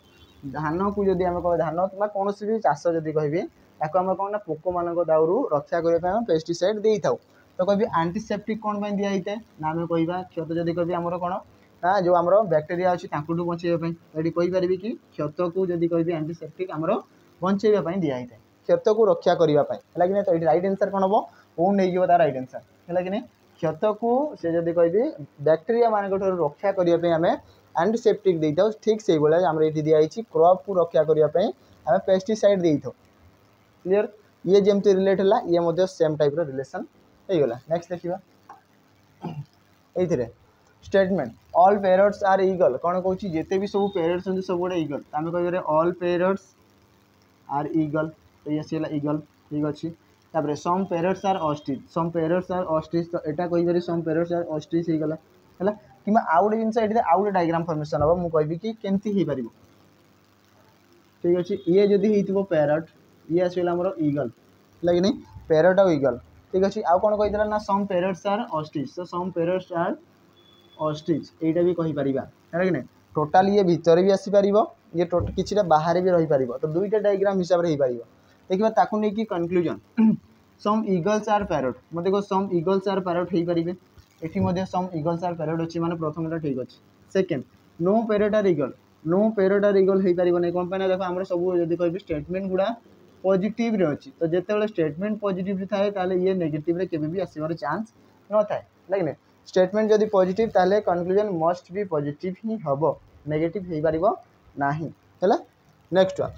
धान को जब आम कह धान कौन भी चाष जब कह ताको आम कौन ना पोक मान दाउरू रक्षा करने पेस्टिसाइड दे था तो कह आंटीसेप्टिक कौन दिखाई था ना आम कह क्षत जब कह आम कौन ना जो आम बैक्टेरिया अच्छी बचाइवाई ये कहीपर कि क्षत को जब कह आंटीसेप्टिक आम बचाइवाई दिखाई था क्षत को रक्षा करने है कि तो ये रईट आंसर कौन हम ओन नहीं तार रईट आंसर है कि नहीं क्षत को से जब कह बैक्टेरिया मान रक्षा करने आम एंटीसेप्टिक दे था ठीक से भाई आम ये दिखाई क्रप को रक्षा करने आम पेस्टिसाइड दे था क्लीयर ये जमती रिलेट है ये सेम टाइप रिलेशन होगा नेक्स्ट देखा ये statement all parrots are eagle कौन कौन जिते भी सब पैरट्स सब गोटे ईगल आम कह ऑल पैरट्स आर ईगल तो ये आसगला ईगल ठीक अच्छे तापर some parrots are ostrich some parrots are ostrich तो यहाँ कहीपर सम पैरट्स आर ऑस्ट्रिच होगा है कि आउ गोटे जिन ये आउ गोटे डायग्राम फॉर्मेशन हम मुझे कि केमती हो पार ठीक अच्छे ये जदि हो पैरट ये आसगला आमर ईगल है कि नहीं पैरट आ ईगल ठीक अच्छे आउ कौन कहीदेला ना सम पैरट्स आर ऑस्ट्रिच तो सम पैरट्स आर ऑस्ट्रिच यहाँ भी कहीपर है कि नहीं टोटाल ये भितर भी आसीपर ये कि बाहर भी रही पार तो दुईटा डायग्राम हिसाब से हो देखा ताकू नहीं कि conclusion some eagles are parrot मत देखो सम ईगल्स आर पैरट हो पारे ये सम ईगल्स आर पैरट अच्छी माने प्रथम ठीक अच्छे second no parrot are eagle no parrot are eagle हो पार नहीं कौन पे देखो आम सब जब कह स्टेटमेंट गुड़ा पॉजिटिव रे अच्छी तो जिते स्टेटमेंट पॉजिटिव थाए ये नेगेटिव रे केबे भी आसबार चांस न थाए लगे स्टेटमेंट जदि पॉजिटिव ताले कनक्लूजन मस्ट भी पॉजिटिव ही हम नेगेटिव हो पार नाही है next one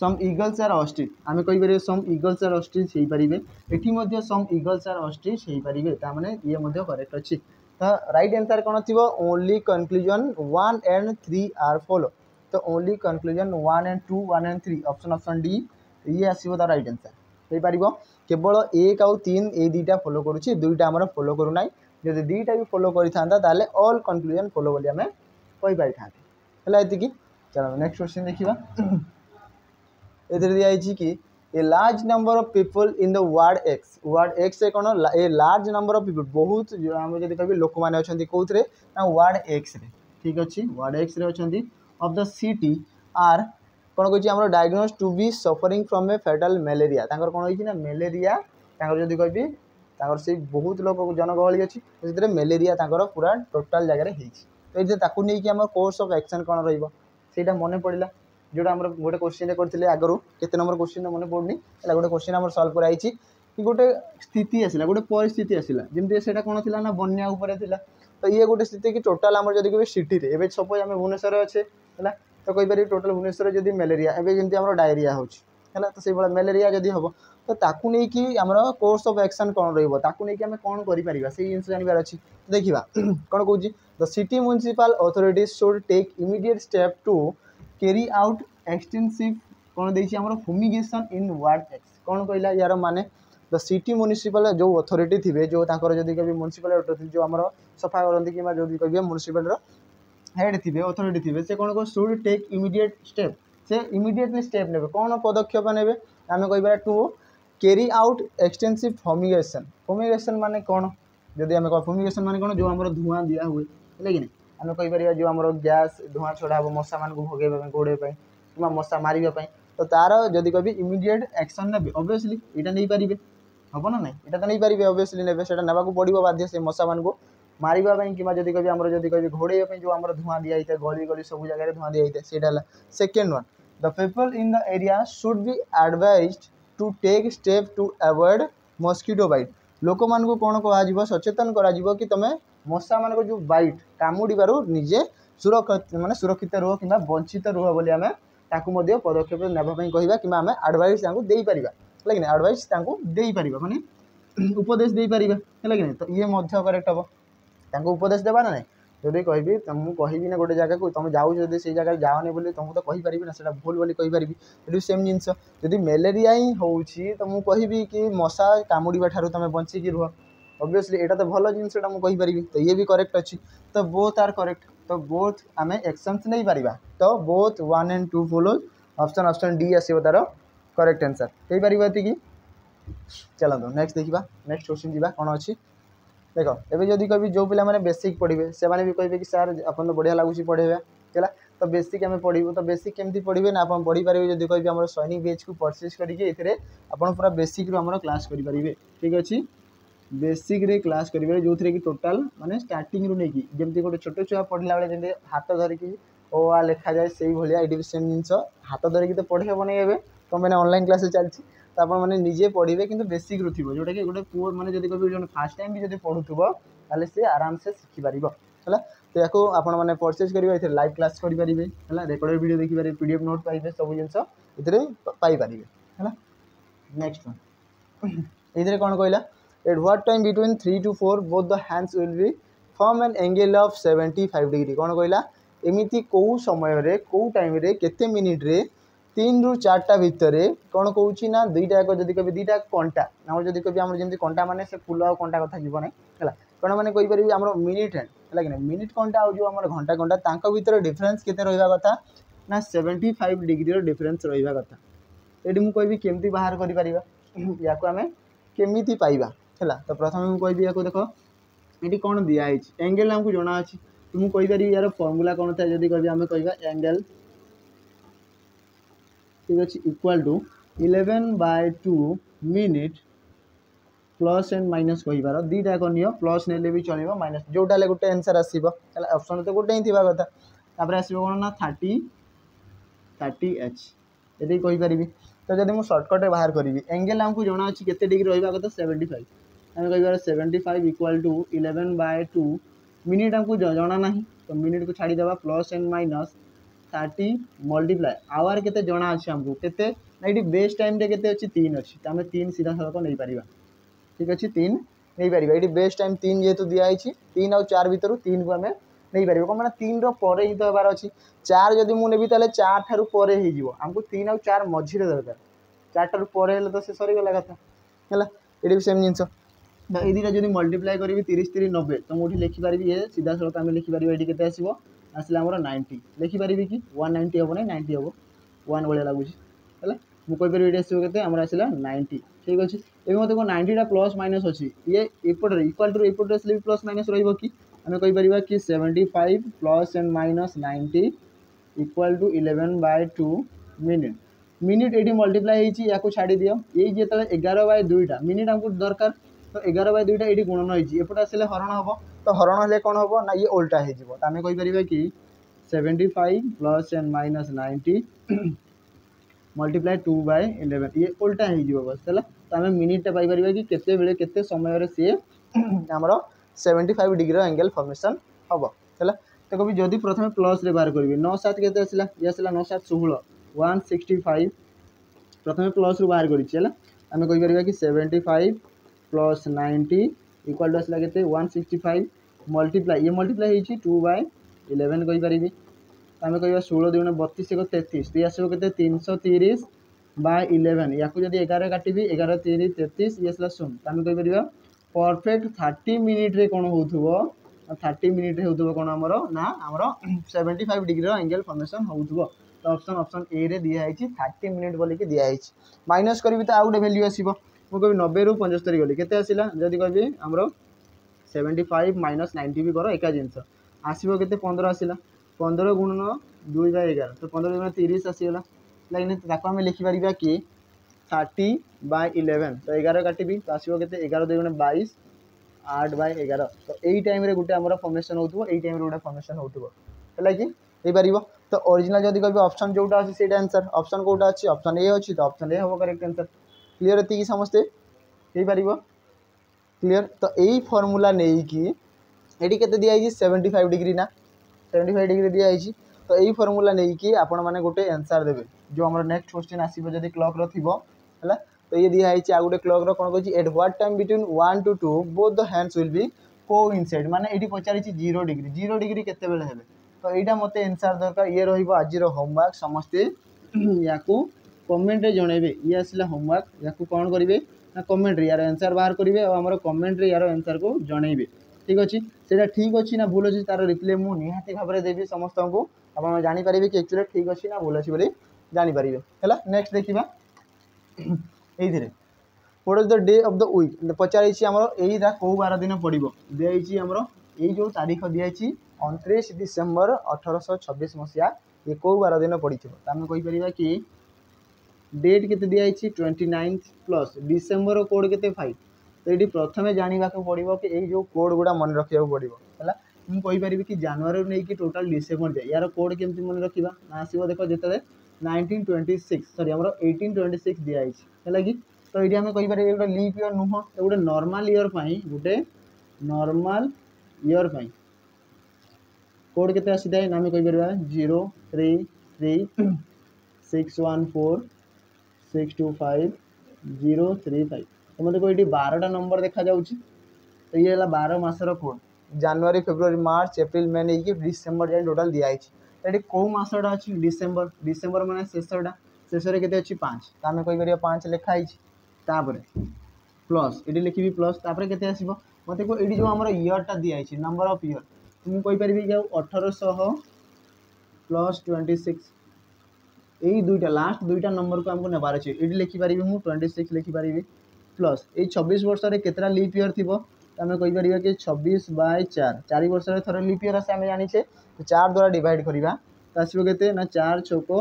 some eagles are ostrich आम कहीपर सम ईगल्स आर ऑस्ट्रिच हो पारे ये सम ईगल्स आर ऑस्ट्रिच हो पारे ताने ये करेक्ट अच्छी तो राइट आंसर कौन थी only conclusion 1 and 3 are follow तो only conclusion 1 and 2 1 and 3 option D ये आसो तार राइट आंसर हो पार केवल 1 और 3 ये दुईटा फॉलो करुच्ची दुईटा आम फॉलो करूना जब दुईटा भी फॉलो कर ऑल कनक्लूजन फॉलो बोली आम कहीपर था है चलो नेक्स्ट क्वेश्चन देखा ये दिखाई कि a large number of people in the word x से कौन a large number of people बहुत आम जब कह लोक मैंने अच्छा कौन ना वर्ड एक्स रे ठीक अच्छे वर्ड एक्स रे अच्छा ऑफ द सिटी आर कौन कह diagnosed to be suffering from a fatal malaria कौन होना मलेरिया जब कह से बहुत लोग जनगहली अच्छी तो मलेरिया पूरा टोटाल जगह तो ये नहीं आम कोर्स ऑफ एक्शन कौन रहा मन पड़ा जोटा आम गोटे क्वेश्चन करते आगु केते नंबर क्वेश्चन मन पड़नी है गोटे क्वेश्चन आम सल्व कराई कि गोटे स्थिति आसला गोटे परिस्थिति आसला जमी से कौन थी ना बन्या तो ये गोटे स्थिति कि टोटाल आम जब कह सिटी में सपोज आम भुवनेश्वर अच्छे है तो कहीपर टोटाल भुवनेश्वर जब मलेरिया एवं जमी डायरिया होगा तो से मलेरिया जब हम तो ताकू नहीं कि आम कोर्स ऑफ एक्शन कौन रही कौन कर जिन जानवर अच्छी देखा कौन कौन the city municipal authorities should take immediate step to carry out extensive कौन देती फुमिगेशन इन वार्ड एक्स कौन कहला यार माने द सिटी म्युनिसिपल जो अथॉरिटी थे जो जब कभी म्युनिसिपल अथॉरिटी जो आम सफा करती कि जो कह म्युनिसिपल हेड थे अथॉरिटी थे से कौन कह शुड टेक इमीडिएट स्टेप से इमीडिएटली स्टेप ने कौन पदक्षेप ने आम कह टू कैरी आउट एक्सटेंसिव फुमिगेशन माने कौन जदि आम फुमिगेशन माने कौन जो आम धुआं दिया हुए है कि आम कहीपर जो आम गैस धुआं छड़ा हम मशा मान भोगे घोड़े कि मशा मारे तो तार जदि कभी इमीडिएट एक्शन ने ऑब्वियसली यहाँ नहीं पारे हम ना ना यहाँ तो नहीं पारे ऑब्वियसली ने ना पड़ो बाध्य से मशा मान को मारे कि जदि कभी आम जदि कभी घोड़े जो आम धुआं दिया है गली गली सब जगह धुआं दिया है second one the people in the area should be advised to take step to avoid mosquito bite लोक मान कौन कह सचेतन करा कि तुम मशा मान जो बाइट कामुड़ार निजे सुरक्षित रुह कि वंचित रुह बोली आम ताकू पदक्षेप नापी कहवा कि आम आडभाइस दे पार है आडभाइस दे पार माने उपदेश दे पार है कि तो ये करेक्ट हम उपदेश देवा ना जब कहि ना गोटे जगह को तुम जाऊ जब से जगह जाओनी बोली तुमको तो कहीपर ना से भूल बोली कहीपर ये सेम जिनस जदि मेलेरिया ही होची तो मुझे कहि कि मशा कामुड़ा ठार तुम बचिकी रुह ऑब्वियसली यहाँ तो भल जिनसा मुझे कहीपर तो ये भी करेक्ट अच्छी तो बोथ आर करेक्ट तो बोथ आम एक्शंस नहीं पार तो both 1 and 2 follows option D आसो तार करेक्ट आंसर हो पार कि चलते नेक्स्ट देखा नेक्स्ट क्वेश्चन जी कौन अच्छी देख एवं जदि कभी जो पे बेसिक पढ़े से भी कहे कि सार आप बढ़िया लगुच पढ़ेगा है तो बेसिक आम पढ़ू तो बेसिक केमती पढ़े ना आप पढ़ी पारे जब कह आम सैनिक बेच को परचेज करके पूरा बेसिक रू क्लास करेंगे ठीक अच्छे बेसिक रे क्लास करेंगे जो थे कि टोटाल माने स्टार्टिंग रू नहीं जमी गोटे छोट छुआ पढ़ला बेले जमी हाथ धरिकी ओ आ लिखा जाए से भाया ये सेम जिन हाथ धरिकी तो पढ़े हेबनी ए कम मैंने ऑनलाइन क्लास चलती तो आप निजे पढ़े कि बेसिक रू थी जोटा कि गोटे पुअर मैंने जब कभी फास्ट टाइम भी जब पढ़ुव ताले से आराम से शिखिपार है तो या आपने परचेज करेंगे लाइव क्लास करेंगे है रेकर्डेड वीडियो देखिए पीडीएफ नोट पाइबे सब जिन पाइपर है नेक्स्ट वन ये कौन कहला at what time between 3 to 4 both the hands will be form an angle of 75 degree कौन कहला एमती कौ समय कौ टाइम रे केते मिनिट रे 3 ରୁ 4टा भितर कौन कौची ना दुईटा जब कभी दुईटा कंटा आम जब कभी आम जमी कंटा माने से फुल आ कंटा कथा जीव ना है कौन मैंने कहीपर आम मिनिट हैंड है कि मिनिट कंटा और जो आम घंटा कंटा तांका भितर डिफरेंस केते रहिबा कथा ना 75 डिग्री डिफरेंस रहिबा कथा ये मुझे कहि केमती बाहर करि परिबा या को आमे केमिति पाइबा है तो प्रथम मुझे कहि या को देखो ये कौन दिखाई एंगल आमको जना अच्छी तो मुझे कहीपर यार फर्मूला कौन था जब कह आम कह एंगल ठीक अच्छे equal to 11/2 minute plus and minus कहीपर दुईटा कौन नियो प्लस ने भी चलो माइनस जोटा गोटे आंसर आसो ऑप्शन तो गोटे ही थी कथा तापर आसो कौन ना 30 एच ये कहीपरि तो जब मुझे सर्टकट बाहर करी एंगल आमको जना अच्छी केते डिग्री रहा कथा 75 आम कह 75 इक्वाल टू 11/2 मिनिट आमको जना ना तो मिनिट को छाड़ीदे plus and minus 30 multiply hour केते जना अच्छे आमको केते ना ये बेस टाइम रे केते अच्छी 3 अच्छी तो आम 3 सीधा सड़क नहीं पार ठीक अच्छे 3 नहीं पार ये बेस टाइम 3 जेहतु दिखाई 3 आउ 4 भितर 3 को आम नहीं पार कौन मैंने 3 रे ही तो हबार अच्छी 4 जब मुझे तेल 4 ठार पर आमको 3 आउ 4 मझे दरकार 4 ठार पर तो से सरीगला कथा है ये सेम जिन ये दुटा जब मल्टीप्लाई करी 30 30 90 तो मुझे लिखिपारि ये सीधा सड़क आम लिखिपार ये के आसो आसला आमर 90 लिखिपारि कि 190 हम ना 90 हम 1 भाया लगुच है मुझे ये आसो के आम आसला 90 ठीक अच्छे ये मत 90टा प्लस माइनस अच्छी ये एपटे इक्वाल टू एपटे आसले भी प्लस माइनस रही आम कहीपर कि 75 plus and minus 90 equal to 11/2 minute minute ये मल्टीप्लाई या छाड़ी दियो ये जो 11/2 मिनिट आमको दरकार तो 11/2 ये गुणन होपटे आसले हरण हम तो हरण हेल्ले कौन हम ना ये उल्टा हो आम कहीपर कि 75 प्लस एंड माइनस 90 मल्टीप्लाई 2/11 ये उल्टा हो बस है तो आम मिनिटा पाइपर कि केते बेले केते समय सी आमर 75 डिग्री एंगल फॉर्मेशन हम है तो कभी जदि प्रथम प्लस रे बाहर करेंगे 9 7 के आसला ये आसला 9 7 16 165 प्रथम प्लस रू बाहर करें आम कहीपर कि 75 प्लस 90 इक्वाल टू आसला के 165 मल्टीप्लाई ये मल्टीप्लाई 2/11 कहीपर आम कह 16 2 32 1 33 तो आसो के 330/11 या जब 11 काटि 11 3 33 ये आसला 0 तो आम कहीपर परफेक्ट 30 मिनिट रे कौन हो 30 मिनिट हो कौन आमर ना आमर 75 डिग्री एंगल फॉर्मेशन हो तो ऑप्शन ए रे दिखाई 30 मिनिट बोलिकी दिखाई माइनस करी तो आउ गोटे भैल्यू आसो मुझे 90 रू 75 गली के आसला जब कह आमर 75 माइनस 90 भी कर एका जिनस आसो के 15 आसला 15 गुणन 2/11 तो 15 गुण 30 आसीगला लेकिन आम लिखिपर कि 30/11 तो 11 काटि तो आसो के 11 2 गुण 22 8/11 तो यही टाइम रे गोटे आमर फॉर्मेशन हो टाइम गोटे फॉर्मेशन है कि हो पार तो ओरिजिनल जब कह ऑप्शन जोटा अच्छी से आंसर ऑप्शन कौटा अच्छी ऑप्शन ए अच्छी तो ऑप्शन ए हम करेक्ट आंसर क्लीयर ये समस्ते हो पार क्लीयर तो यही फर्मूला नहीं कि ये के दिखाई 75 डिग्री ना 75 डिग्री दिखाई तो यही फर्मूला नहीं कि आपण मैंने गोटे आंसर देवे जो हमारे नेक्स्ट क्वेश्चन आसो जब क्लॉक है तो ये दिखाई आ गोटे क्लॉक कौन कह at what time between 1 to 2 both the hands will be coincide माने ये पचारि 0 डिग्री केते बेले हेबे तो यहाँ मत आंसर दरकार ये रज होमवर्क समस्ते या कमेंट रे जनइबे ये आसला होमवर्क या कौन करेंगे ना कमेंट यार आंसर बाहर करेंगे और आम कमेंट रे यार आंसर को जनइबे ठीक अच्छे से ठीक अच्छी ना भूल अच्छी तार रिप्लाई मुझे निहाती भाव में देवी समस्त को आप जानीपारे कि एक्चुअली ठीक अच्छी ना भूल अच्छी बोली जानीपारे है नेक्स्ट देखा ये what is the day of the week पचार यहीटा कौ बार दिन पड़ो दिखाई आमर ये जो तारीख दिखाई 29 डिसेम्बर 1826 मसीहा ये कौ बार दिन पड़ी तो आम कहीपर कि डेट के दिखाई 29 प्लस डिसेम्बर कोड के 5 तो ये प्रथम जानवा पड़ो कि ये जो कोड गुड़ा मन रखा पड़ो है मुझे कि जनवरी नहीं कि टोटाल डिसेम्बर जाए यार कोड केमती मन रखा ना आसो देख जो 1926 सॉरी आम 1826 दिखाई है कि तो ये आम कहीपर गोटे लीप इयर नुह गोटे नॉर्मल ईयर गोटे नॉर्मल ईयर कोड के आसी था आम कहीपर 0 3 3 6 1 4 6 2 5 0 3 5 तो मतलब ये 12टा नंबर देखा जाऊँगी तो ये 12 मासर कोड जनवरी फेब्रुआरी मार्च एप्रिल मे नहीं कि डिसेम्बर जाए टोटाल दिखाई ये कौ मसटा अच्छी डिसेम्बर डिसेम्बर मैंने शेषटा शेष के अच्छी 5 तो आम कहीपर 5 लिखाई प्लस ये लिखी प्लस के आसो मत ये जो आम इयरटा दिखाई नंबर ऑफ इयर तो मुझे कहीपर कि 1800 प्लस 26 यही दुईटा लास्ट दुईटा नंबर को आमको नेबार अच्छे ये लिखिपारि मुझे 26 लिखिपारि प्लस ये 26 वर्ष में केतटा लीप इयर थी आम कहीपर कि 26/4 4 वर्ष थर लीप ईयर आसे आम जाचे तो 4 द्वारा डिवाइड करवा तो आसो के 4 चौको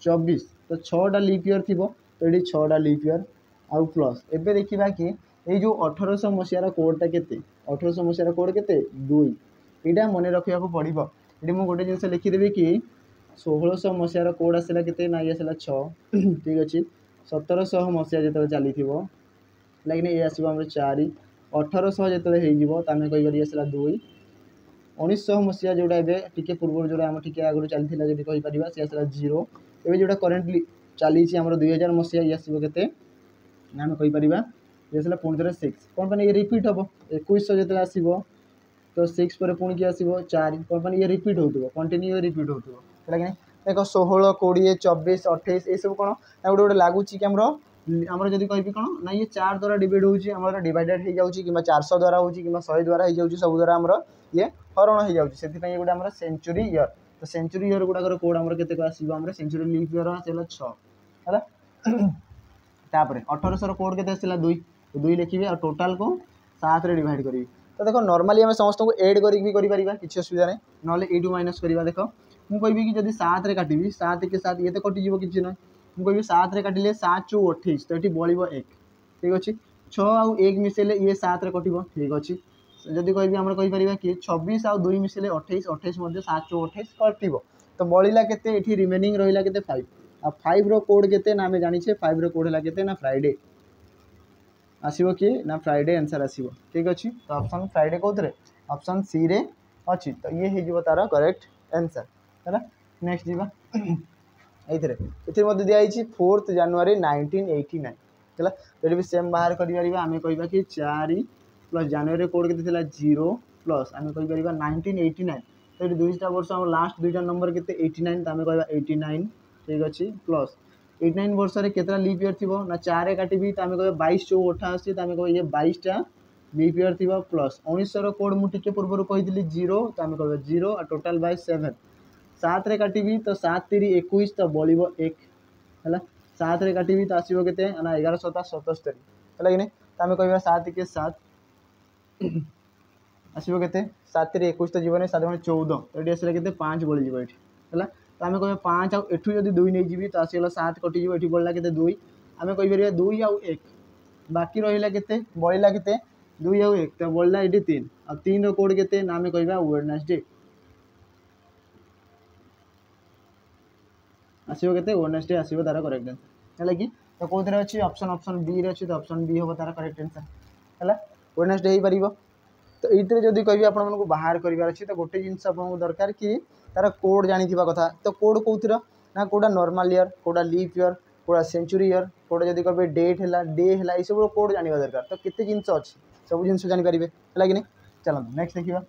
24 तो 6टा लीप ईयर थी तो ये 6टा लीप ईयर आउ प्लस एबे देखा कि ये जो 1800 मसीहार कोडटा के 1800 मसीहार कोड के 2 यहाँ मन रखा पड़ो ये मुझे गोटे जिन लिखिदेवी कि 1600 मसीहार कोड आसला के ना ये आसला 6 ठीक अच्छे 1700 मसीहा जो चली लेकिन ये आसो आम 4 1800 जो आम कहीपर आसला 2 1900 मसीहा जोटा टी पूर्व जो आम टी आगुरी चलता जब कहीपर सी आसला 0 एवं जोटा करेन्टली चली आम 2000 मसीहा ये आसो के आम कहीपर ये आसला पुणी थे 6 कौन पर ये रिपीट हम 2100 जो आसो तो 6 पर पुणी की आसो 4 कौन पर ये रिपीट हो कंटिन्यू रिपीट हो देख 16 20 24 28 ये सब कौन गोटे गोटे लगुच कि आमर जब कह कौन ना ये 4 द्वारा डिवाइड हो डिवाइडेड हो जाऊँगी कि 400 द्वारा हो 100 द्वारा हो जाऊँगी सब द्वारा आमर ये हरण हो जाऊँगी से गोटे आम सेंचुरी ईयर तो सेंचुरी ईयर गुड़ाकर कोड आम के आसो सेंचुरी लीप ईयर आसला 6 है तापर 1800 कोड के 2 तो 2 लिखी और टोटाल को 7 रे डिवाइड करी तो देखो नॉर्मली आम समस्त को एड कर किसी असुविधा नहीं ना यू माइनस करवा देख मुझे कहि कि जब 7 रे काटिबी 7 के 7 ये तो कटिज कि ना मुझे कहि 7 रे काटिले 7 चौ 28 तो ये बड़ो 1 ठीक अच्छे 6 आउ 1 मिसेले ये 7 रे कटिब ठीक अच्छे जदि कहि आम कहीपर कि 26 आउ 2 मिसेले 28 28 7 चौ 28 कटिब तो बढ़ला के रिमेनिंग रहा के 5 आ 5 रो कोड के ना आम जाचे 5 रो कोड है ना फ्राइडे आसो कि ना फ्राइडे आंसर आसो ठीक अच्छे तो ऑप्शन फ्राइडे कौन ऑप्शन सी रे अच्छी तो ये हो तार करेक्ट आंसर है नेक्स्ट जीवा ये दिखाई 4 जनवरी 1989 है ये भी सेम बाहर करें कह कि 4 प्लस जनवरी कोड के 0 प्लस आम कहीपर 1989 तो ये 2टा वर्ष आम लास्ट 2टा नंबर के 89 तो आम कह 89 ठीक अच्छे प्लस 89 वर्ष में केतटा लीप ईयर थी ना 4 काटिबी तो आम कह 22 चौ 88 तो आम कह ये 22टा लीप ईयर थी प्लस 1900 कोड मुझे पूर्व कही 0 तो आम कह 0 टोटाल बाय 7 7 रे काटिबी तो 7 3 21 तो बड़ो 1 है 7 रे काटिबी तो आसो के ना 1177 है कि नहीं तो आम कह 7 के 7 आसो के 7 3 21 तो जीवन 7 14 तो ये आसला के 5 बढ़ी है तो आम कह 5 आउ एठू जब 2 नहीं जी तो आसगला 7 कटिज ये बढ़ला के 2 आम कहीपर 2 आउ 1 बाकी रहा के बढ़ला के 2 आउ 1 तो बढ़ला ये 3 आ 3 रो कोड के ना आम कह वेडनेसडे आसो के वेडनेसडे आसो तार करेक्ट आंसर है कि तो कौन अच्छी ऑप्शन ऑप्शन बी रे अच्छी तो ऑप्शन बी हम तार करेक्ट आंसर है वेडनेसडे हो पार तो ये जब कह आपको बाहर करार अच्छी तो गोटे जिन दरकार कि तार कोड जानी कथा तो कोड कौर ना कौटा नॉर्मल ईयर कौटा लीप ईयर कौटा सेंचुरी ईयर कौटा जब कह डेट है डे है ये सब कोड जाना दरकार तो केते जिन अच्छी सब जिन जानीपर है कि नहीं चलते नेक्स्ट देखा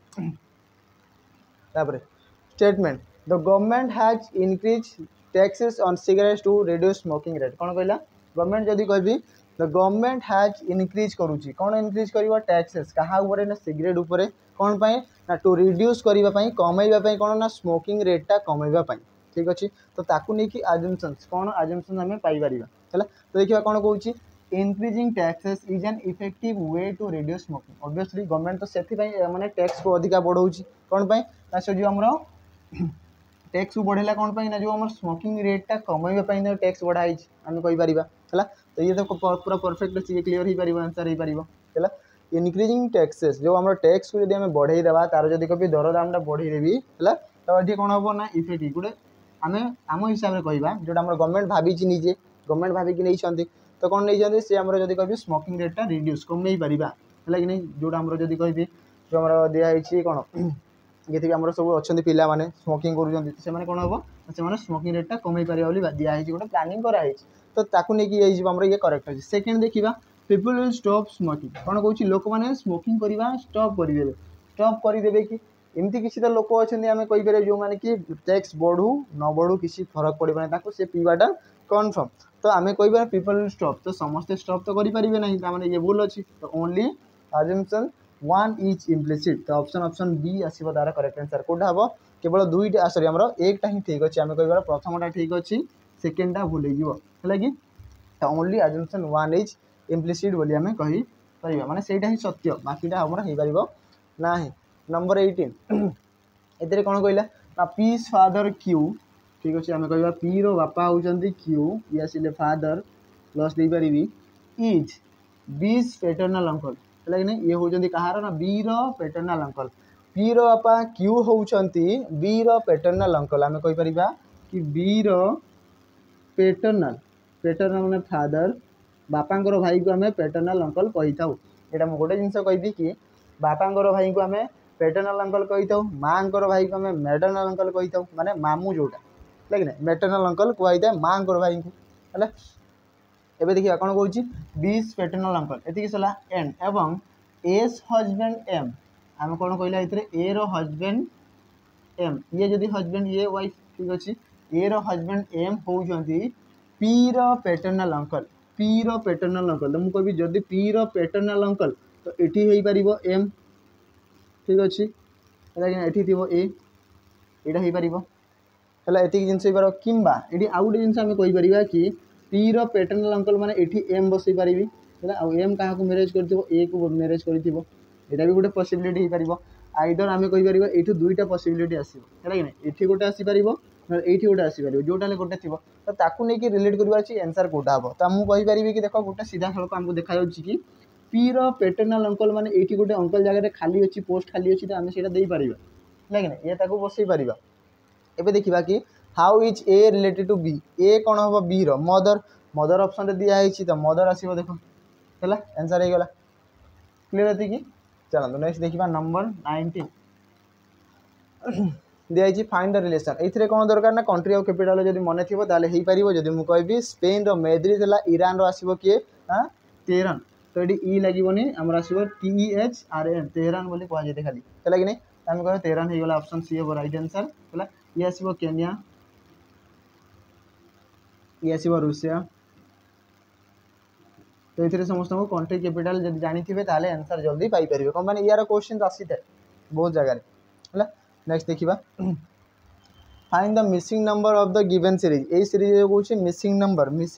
तापर statement the government has increase taxes on cigarettes to reduce smoking rate कौन कहला गवर्नमेंट जब कह द गवर्नमेंट हैज इनक्रीज करुच्ची कौन इनक्रीज कर टैक्सेस क्या ना सिगरेट उपरे कौन पाई ना टू रिड्यूस करने कमेवाई कौन ना स्मोकिंग रेटा कमेवाई ठीक अच्छे तो ताकू नहीं आजम्पशंस कौन आजम्पशंस आम पाइपर है तो देखा कौन कौन increasing taxes is an effective way to reduce smoking obviously government तो से मैंने टैक्स को अधिका बढ़ाऊँ कौन पाई ना से जो आम टैक्स को बढ़ेला कौन पाई ना जो आम स्मोकिंग रेटा कमेवाई टैक्स बढ़ाई आम कहीपर है तो ये तो पूरा परफेक्ट अच्छे क्लीयर हो पार आंसर हो पार है इनक्रीजिंग टैक्सेस जो आम टैक्स को जब बढ़ेदेवा तार जब कभी दरदाम बढ़ेदेवी है तो ये कौन हम ना इफेक्ट गोटे आम आम हिसाब से कहवा जोटा आम गवर्नमेंट भावी निजे गवर्नमेंट भाविकी नहीं तो कौन नहीं सी आम जब कह स्मोकिंग रेटा रिड्यूस कमे पार है कि नहीं जोटा आम जब कह जो आम दिखाई कौन ये आम सब अच्छा पिला माने स्मोकिंग कर कौन हम से स्मोकिंग रेटा कमे पारे दिखाई गोटे प्लानिंग कराई तो ताकू नहीं ये करेक्ट अच्छे सेकेंड देखा पीपल विल स्टॉप स्मोकिंग कौन कौन लोक मैंने स्मोकिंग करवा स्टॉप करदे कि एमती किसी तो लोक अच्छा आम कहीपर जो मैंने कि टैक्स बढ़ू न बढ़ू किसी फरक पड़ना से पीवाटा कन्फर्म तो आम कह पीपल विल स्टॉप तो समस्ते स्टॉप तो करेंगे ना मैंने ये भूल अच्छी तो ओनली अजम्पशन 1 इज इम्प्लिसिट तो ऑप्शन बी आसो तार करेक्ट आंसर कौटा हम केवल 2टा सॉरी आम 1टा ही ठीक अच्छे आम कह प्रथमटा ठीक अच्छी सेकेंडटा भूल है कि तो ओनली अजम्पशन 1 इज इम्प्लिसिट बोली आम कहीपर पारिबा माने सेटा ही सत्य बाकीटा हमर हे पारिबो नाही। नंबर 18 एतरे कोन कहला ना पीस फादर क्यू ठीक अछि हमें कहबा पी रो बापा होचंती क्यू ये आसिले फादर प्लस दे परिबी इज बीस पैटर्नल अंकल है कि नहीं ये होचंती कहार ना बी रो पैटर्नल अंकल पी रो बापा क्यू होचंती बी रो पैटर्नल अंकल हमें कहि परिबा कि बी रो पैटर्नल पैटर्नल माने फादर बापांकर भाई को हमें पैटर्नल अंकल कहि थाउ एटा मो गोटे जिंस कहबी कि बापांकर भाई को हमें पैटर्नल अंकल कही था माँकर भाई को हमें मैटर्नल अंकल कही था माने मामू जोटा लेकिन मैटर्नल अंकल कही था माँकर भाई को है एबे देखिए कौन कौन बीस पैटर्नल अंकल एति सला एंड एवं एस हजबैंड एम आम कौन कहला ए रो हजबैंड एम ये जदि हजबैंड ये वाइफ ठीक अच्छे ए रो हजबैंड एम होउछंती पी रो पैटर्नल अंकल पी रो पैटर्नल अंकल तो मुझे जदि पी रो पैटर्नल अंकल तो एटी हो पारिबो एम ठीक अच्छे एटी थी ए यहाँ हो पार एति जिन किंबा ये आउ गोटे जिन आम कहीपर कि पी रो पैटर्नल अंकल माने एटी एम बसई पारि है एम क्या मैरेज कर मैरेज कर भी गोटे पसिबिलिटी हो पार आइदर आम कहीपर ये दुईटा पसिबिलिटी आसो है कि ये गोटे आसपार ना ये गोटे आसपार जोटा गोटे थी तो ताकू नहीं रिलेट कर आंसर कौटा हम तो मुझे कहीपर कि देख गोटे सीधा सड़क आमको देखा कि पी रो पैटर्नल अंकल माने ये गोटे अंकल जगह खाली अच्छी पोस्ट खाली अच्छी तो आम से दे पार है कि ये बसई पार एबे देखिबा कि how is A related to B A कौन हम बी रो मदर मदर ऑप्शन रे दिया है तो मदर आसो देख है आंसर हो गला क्लियर है कि चलो नेक्स्ट देखिबा नंबर 19 दिखाई फाइंड द रिलेशन ये कौन दरकार ना कंट्री ऑफ कैपिटल जब मन थी ताले हो पार जब मुझे कहबी स्पेन रो मैद्रिद है ईरान रो आसो किए तेहरान तो ये ई लगे आमर आसो TEHRAN तेहरान बोली कहुए खाली है कि नहीं आम कह तेहरान हो गला ऑप्शन सी हम राइट आंसर है ये आसो केन्या ये आसो रूसिया तो ये समस्त कंट्री कैपिटल जब जानी ताले आंसर जल्दी पाइपर कौन मैंने यार क्वेश्चन आसी था बहुत जगह है नेक्स्ट देखा find the missing number of the given series ये सीरीज जो कौन मिसिंग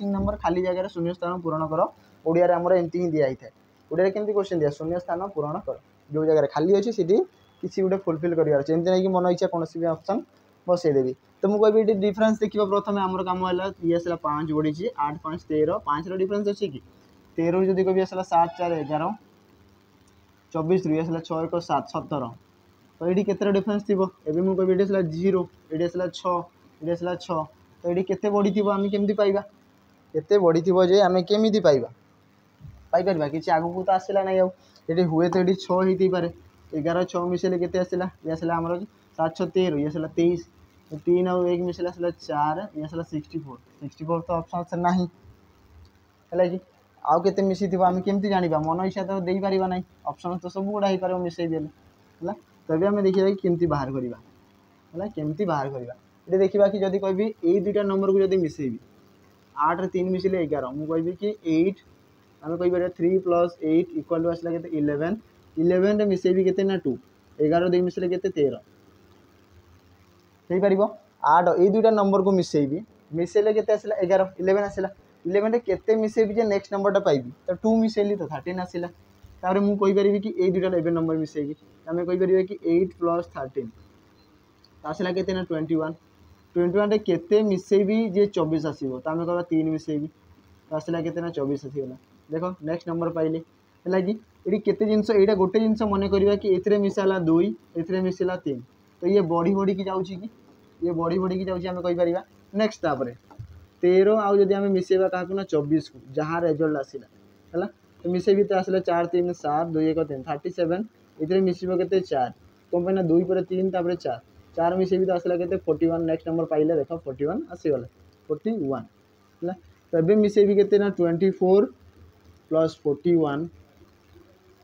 नंबर खाली जगह शून्य स्थान पूरण कर ओडिया आमर एमती ही दिखाई था ओडिया केमती क्वेश्चन दिया शून्य स्थान पूरण कर जो जगह खाली अच्छी सीटी किसी गोटे फुलफिल करार एमती नहीं कि मन इच्छा कौन भी ऑप्शन बसईदेवी तो मुझे कहबी ये डिफरेंस देखा प्रथम आमर कम है ये आसला 5 बढ़ी 8 5 13 5 डिफरेंस अच्छी कि 13 जब कभी आसला 7 4 11 24 रु आसला 6 1 7 17 तो ये केते डिफरेंस थी एवं मुझे कहबी ये 0 ये आसला 6 ये आसला 6 तो ये केते बढ़ी थी आम केमती पाइबा केते बढ़ी थी जे आम केमी पाइबा पाइपर कि आगू तो आसला ना ये हुए तो ये 6 हो पारे 11 6 मिसेले केते आसला ये आसला आमर 7 6 13 ये आसला 23 3 और 1 मिसेले आसला 4 ये आसला 64 तो ऑप्शन ना है कि आउ केते मिसी थी आम केमती जाना मन इच्छा तो दे पार ना ऑप्शन तो सब गुड़ा हो पार मिसई देले है तबे आम देखा कि केमती बाहर करवा है केमती बाहर करवा ये देखा कि जब कहबी ये दुईटा नंबर को जब मिसेबी 8 रे 3 मिसिले 11 मुझे कहबी कि 8 आम कहीपर 3 + 8 इक्वल टू आसला के 11 11 रे मिसेबी के ना 2 11 2 मिसिले के 13 हो पार 8 ये दुईटा नंबर को मिसेबी मिसेले के आसला 11 11 आसला 11 रे केते मिसेबी जे नेक्स्ट नंबरटा पाइबी तो 2 मिसेली तो 13 आसला तापर मुझे कहीपर कि ये दुईटा एवं नंबर मिसेबी आम कहीपर कि 8 + 13 आसला के 21 21 रे केते मिसेबी जे 24 आसो तो आम कह 3 मिसेबी तो आसला के 24 आसीगला देखो नेक्स्ट नंबर पाइले है कि ये केते जिनस यहाँ गोटे जिनस मन करवा कि ये मिसाला 2 ये मिसला 3 तो ये बढ़ी बढ़ी की जाऊँगी कि ये बढ़ी बढ़ी की जाऊँगी आम कहीपर नेक्स्ट तापर 13 आउ जब आम मिसेबा क्या ना 24 को जहाँ रेजल्ट आसला है तो मिसेबी तो आसला 4 3 7 2 1 3 37 ये मिसब के 4 कौन पे ना 2 पर 3 तापर 4 4 मिसेबी तो आसला के 41 नेक्स्ट नंबर पाइले देख 41 आसीगला 41 है तो ये मिसेबी के ना 24 + 41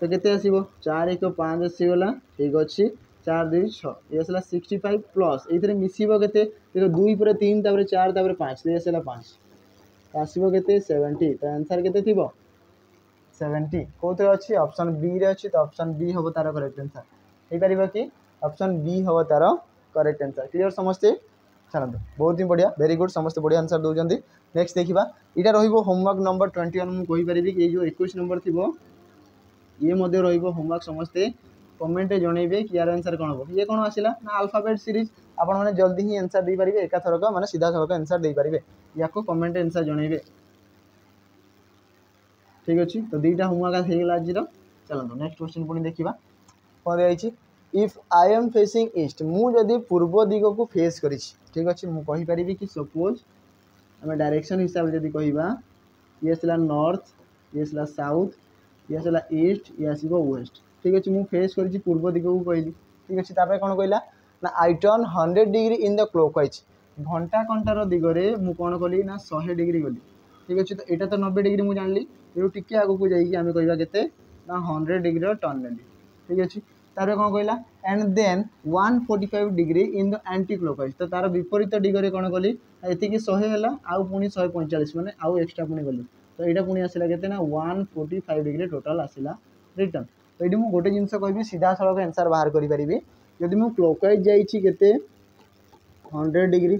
तो केते आसीबो 4 1 5 आसीगला ठीक अच्छे 4 2 6 ये आसला 65 प्लस ये मिसब के देखो 2 पर 3 तापर 4 तापर 5 ये आसला 5 आसीबो के 70 तो आंसर के 70 कौन अच्छी ऑप्शन बी रे अच्छी तो ऑप्शन बी हम तार करेक्ट आंसर हो पार कि ऑप्शन बी हम तार करेक्ट आंसर क्लियर समस्ते चलते बहुत ही बढ़िया वेरी गुड समस्त बढ़िया आंसर दौरान नेक्स्ट देखा यहाँ रोहिबो होमवर्क नंबर 21 मुझे कहीपर कि जो 21 नंबर थी ये होमवर्क समस्ते कमेंट जनइबे कि यार आंसर कौन हम ये कौन आसला ना अल्फाबेट सीरीज आपण मैंने जल्दी ही आंसर दे पारे एका थरक मैंने सीधा सड़क आंसर दे पारे या कमेंट आंसर जनइबे ठीक अच्छे। तो दुईटा होमवर्क होगा आज चलते नेक्स्ट क्वेश्चन पुणी देखा कौन दिखाई if I am facing east मुझे पूर्व दिग को फेस करी ठीक अच्छे मुझे कि सपोज आम डायरेक्शन हिसाब से जब कह ये आसला नॉर्थ ये आसला साउथ ये आसला ईस्ट ये आसो वेस्ट ठीक अच्छे मुझे फेस करी पूर्व दिग को कहली ठीक अच्छे तापर कौन कहला ना I turn 100 degree in the clockwise घंटा कंटार दिगरे मुझे कौन कली ना 100 डिग्री गली ठीक अच्छे। तो यहाँ तो 90 डिग्री मुझे जानली ये टी आगे जाइए आम कह के ना 100 डिग्री टर्न नेली ठीक अच्छे। तार कौन कहला and then 145 degree in the anticlockwise तो तार विपरीत दिगरे कौन कली ये 100 है आउ पुणी 145 मैंने आउ एक्सट्रा पुणी गली तो यहाँ पुणी आसला के 145 डिग्री टोटाल आसला रिटर्न। तो ये मुझे गोटे जिन कह सीधा सड़क आंसर बाहर करी जदि मुझे क्लॉकवाइज जाइए 100 डिग्री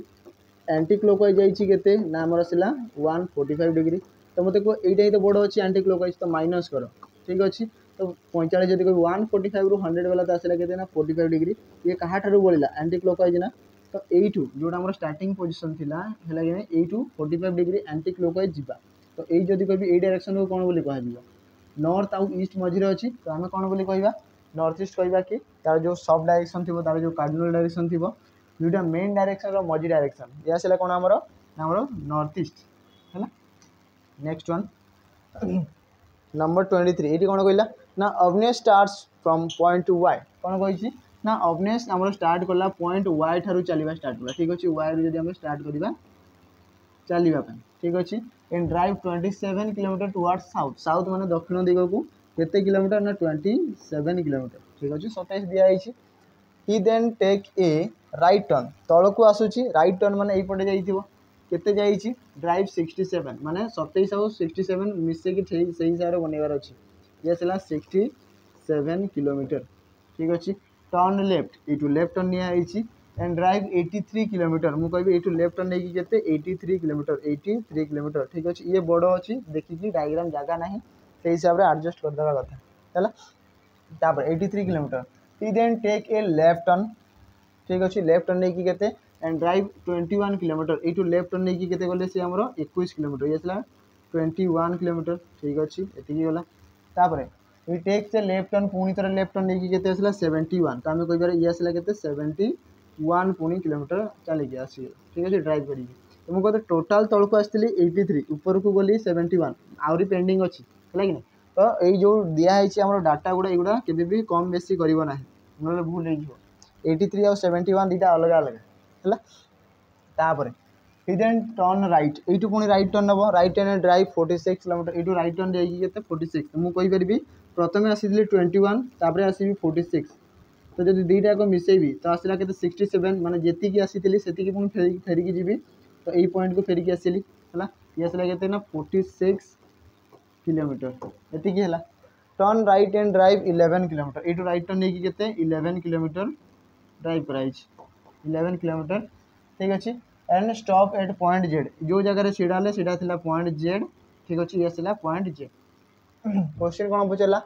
एंटी क्लॉकवाइज जाइए ना आमर आसला 145 डिग्री तो मत कह यही तो बड़ अच्छी एंटी क्लॉकवाइज तो माइनस कर ठीक अच्छे। तो 45 जब कह 145 रु 100 वाला तो आसला के 45 डिग्री ये क्या बढ़ला एंटी क्लॉकवाइज ना तो यू जोटा आम स्टार्टिंग पोजिशन थी है यू 45 डिग्री एंटी क्लॉकवाइज जा तो यही जब कह डायरेक्शन को कौन बोली कह नॉर्थ आउ ईस्ट मझे अच्छी तो आम कौन बोली कह नॉर्थ ईस्ट कह कि तार जो सब डायरेक्शन थी तार जो कार्डिनल डायरेक्शन थी दुईटा मेन डायरेक्शन मझी डायरेक्शन ये आसला कौन आमर नॉर्थ ईस्ट है। नेक्स्ट वन नंबर 23 ये कौन कहला ना Avnesh starts from point Y कौन कही ना अवनेश आम स्टार्ट कला पॉइंट वाई ठार चलवा स्टार्ट कला ठीक अच्छे वाई रू जब स्टार्ट करवा चलवाई ठीक अच्छे in drive 27 kilometre towards south south माने दक्षिण दिग को केते किलोमीटर ना 27 किलोमीटर ठीक अच्छे 27 दिखाई he then take a right turn तल को आसूची राइट टर्न माने एपटे जाइथिबो केते जाइछि ड्राइव 67 माने 27 और 67 मिसे कि सही हिसाब से बनइबार अच्छी ये आसला 67 किलोमीटर ठीक अच्छे। Turn left you left turn नियाई एंड ड्राइव 83 किलोमीटर मुझे कह यू लेफ्ट टर्न नहीं के 83 किलोमीटर ठीक अच्छे। ये बड़ अच्छी देखिए डायग्राम जगह ना से हिसाब से एडजस्ट करदेवा कथा है 83 किलोमीटर ही then take a left turn ठीक अच्छे लेफ्ट टर्न नहीं के and drive 21 kilometre you left turn नहीं के गले सी आम 21 किलोमीटर ये आसला 21 किलोमीटर ठीक अच्छे ये गला तापर ये टेक से लेफ्ट टर्न पुणी थोड़ा लेफ्ट टर्न नहीं के आसला 71 तो आम कह ये आसला के 71 पुणी किलोमीटर चलिए आसी ठीक अच्छे ड्राइव करी तो मुझे टोटाल तौल को आसती 83 ऊपर को गली 71 आहरी पेंडिंग अच्छी है कि तो ये जो दिखाई आम डाटा गुड़ा युवा के कम बेसी करना ना भूल हो 83 और 71 दुटा अलग अलग है तापर देन टर्न राइट यू पुणी राइट टर्न नब right turn drive 46 kilometre you right turn जाइए 46 मुझे कहीपरि प्रथम आसी 21 तापर आसबि 46 तो जब दुईटा को मिसेबी तो आसला के 67 माने जेतिकी आसी से पुणी फेरिकी जी तो यही पॉइंट को फेरिकी आसली है ये आसला के 46 किलोमीटर ये है turn right and drive 11 kilometre you right turn नहीं के 11 किलोमीटर ड्राइव कराई 11 किलोमीटर ठीक अच्छे and stop at point Z जो जगह छिड़ा सीधा पॉइंट जेड ठीक अच्छे ये आसला पॉइंट जेड। क्वेश्चन कौन पचारा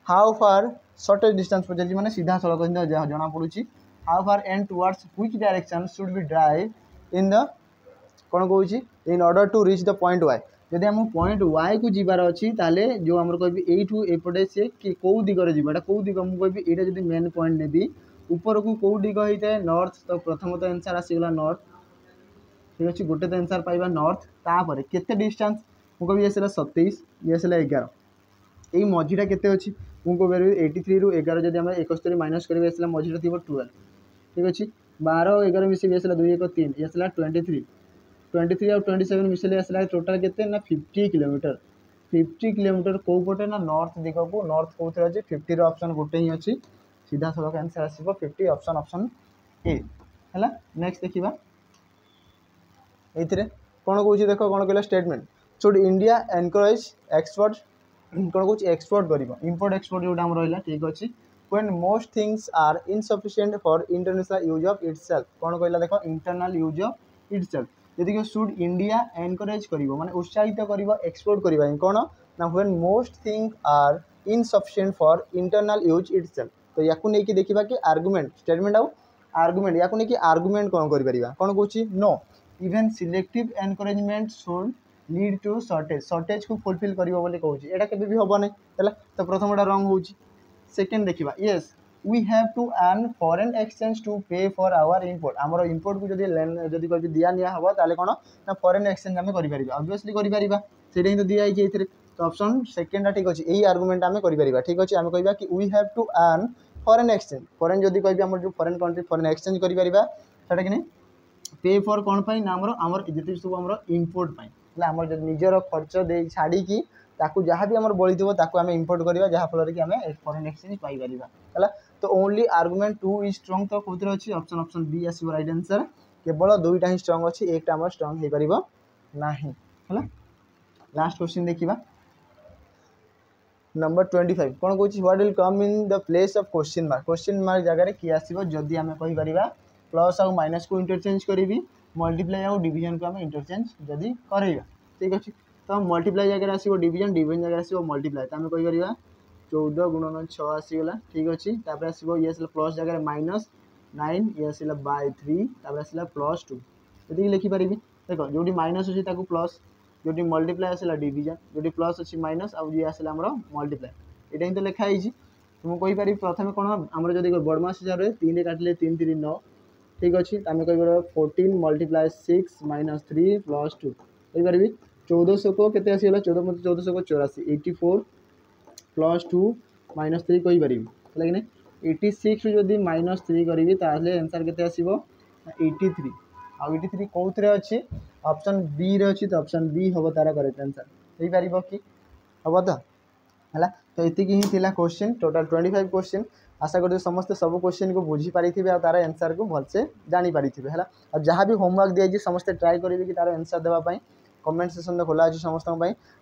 हाउ फार शॉर्टेज डिस्टेंस पचार मैंने सीधा सड़क जना पड़ी how far and towards which direction should be drive in the कौन कौन in order to reach the point Y जदि आम पॉइंट वाई को जीवार अच्छी ताले जो आम कह यू एपटे सी कौ दिगरे जीवा कौ दिग मुझे कह यहाँ मेन पॉइंट नेबी ऊपर को कौ दिग होता है नॉर्थ तो प्रथम तो आंसर आसीगला नॉर्थ ठीक अच्छे गोटे तो आंसर पाइबा नॉर्थ तापर केते डिस्टेंस मुझे कह आसला 27 ये आसला 11 यही मझीटा केते अच्छी मुझे कह 83 रु 11 जब आम 71 माइनस कर आसला मझीटा थी 12 ठीक अच्छे 12 11 मिसे आसला 2 1 3 ये आसला 23 और 27 मिसले आसला टोटाल केते ना 50 किलोमीटर 50 किलोमीटर कौ पटे ना नॉर्थ दिग को नॉर्थ कौन अच्छे 50 ऑप्शन गोटे ही अच्छी सीधा सड़क आंसर आसो 50 ऑप्शन ए है। नेक्स्ट देखा ये कौन कौन देख कौन कहला statement should India encourage export कौन कौन एक्सपोर्ट कर इम्पोर्ट एक्सपोर्ट जोटा रहा ठीक अच्छे when most things are insufficient for international use of itself कौन कहला देख इंटरनल यूज ऑफ इटसेल्फ जदि शुड इंडिया एनकरेज कर माने उत्साहित कर एक्सपोर्ट करने कौन ना when most thing are insufficient for internal use itself. तो या नहीं देखा कि आर्गुमेंट स्टेटमेंट आउ आर्गुमेंट या नहीं आर्गुमेंट कौन कर कौन कौन no even selective encouragement should lead to shortage को फुलफिल कर कहूँ यहाँ के हम ना। तो प्रथमटा रंग हो सेकेंड देखा yes we have to earn foreign exchange to pay for our import आमर इम्पोर्ट को जब कभी दिया नि हम ताले कौन ना फॉरेन एक्सचेंज आम कर ऑब्वियसली कर तो दिखाई तो ऑप्शन सेकेंडा ठीक अच्छे यही आर्गुमेंट आम कर ठीक अच्छे आम कह कि we have to earn foreign exchange foreign जब कह जो फॉरेन कंट्री फॉरेन एक्सचेंज कर कि पे फॉर कौन ना आमर जिते सब आम इम्पोर्ट आम निजर खर्च दे छाड़ी ताकू जहाँ भी आम बड़ी थो आम इम्पोर्ट करवा जहाँफल कि आम फॉरेन एक्सचेंज पाइपर है। तो ओनली आर्गुमेंट 2 इज स्ट्रंग तो कौन अच्छी ऑप्शन ऑप्शन बी आसो राइट आंसर केवल दुईटा ही स्ट्रंग अच्छी एक आम स्ट्रंग हो पार ना है। लास्ट क्वेश्चन देखा नंबर 25 कौन कौन what will come in the place of question mark जगह किए आसो जदि आम कहीपर प्लस आउ माइनस को इंटरचेंज करी मल्टीप्लाई आउ डिवीजन को आम इंटरचेंज जदि करेगा ठीक अच्छे। तो मल्टीप्लाई जगह आसो डिवीजन डिवीजन जगह आसो मल्टीप्लाई तो आम कहीपर 14 गुणन 6 आसीगला ठीक अच्छे। आसो ये प्लस जगह माइनस 9 ये आसला बाय 3 आसला प्लस 2 ये लिखिपारि देख जो माइनस अच्छी प्लस जो मल्टीप्लाई आसला डिवीजन जो प्लस अच्छी माइनस आउ ये आसला मल्टीप्लाई यहाँ तो लिखाई तो मुझे कहीपर प्रथम कौन आम जब बड़मास हिसाब से 3 काटिले 3 3 9 ठीक अच्छे आम कहीपर 14 मल्टीप्लाई 6 माइनस 3 प्लस 2 कहीपर 1400 को केते आसीगला 1400 को 84 84 प्लस 2 माइनस 3 कहीपर है 86 जब माइनस 3 करी आंसर के 83 आउ 83 कौन अच्छी ऑप्शन बी रे अच्छी तो ऑप्शन बी हम तार करेक्ट आंसर हो पार कि हम तो है। तो ये ही क्वेश्चन टोटाल 25 क्वेश्चन आशा करते समस्ते सब क्वेश्चन को बुझी पारि और तार आंसर को भलसे जानी पारि है। और जहाँ भी होमवर्क दिखाई समस्ते ट्राए करेंगे कि तार आंसर देवाई कमेंट सेक्शन खोला अच्छी समस्त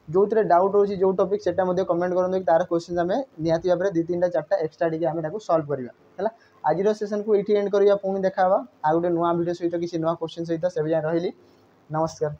जो डाउट रोचे जो टॉपिक से कमेंट करूँ कि तार क्वेश्चन आम निहाती भाव में 2 3 4 एक्सट्रा टी आम सल्व करवा आज सेशन को ये एंड करवा पुणी देखा आ गोटे नुआ वीडियो सहित किसी नुआ क्वेश्चन सहित से रही नमस्कार।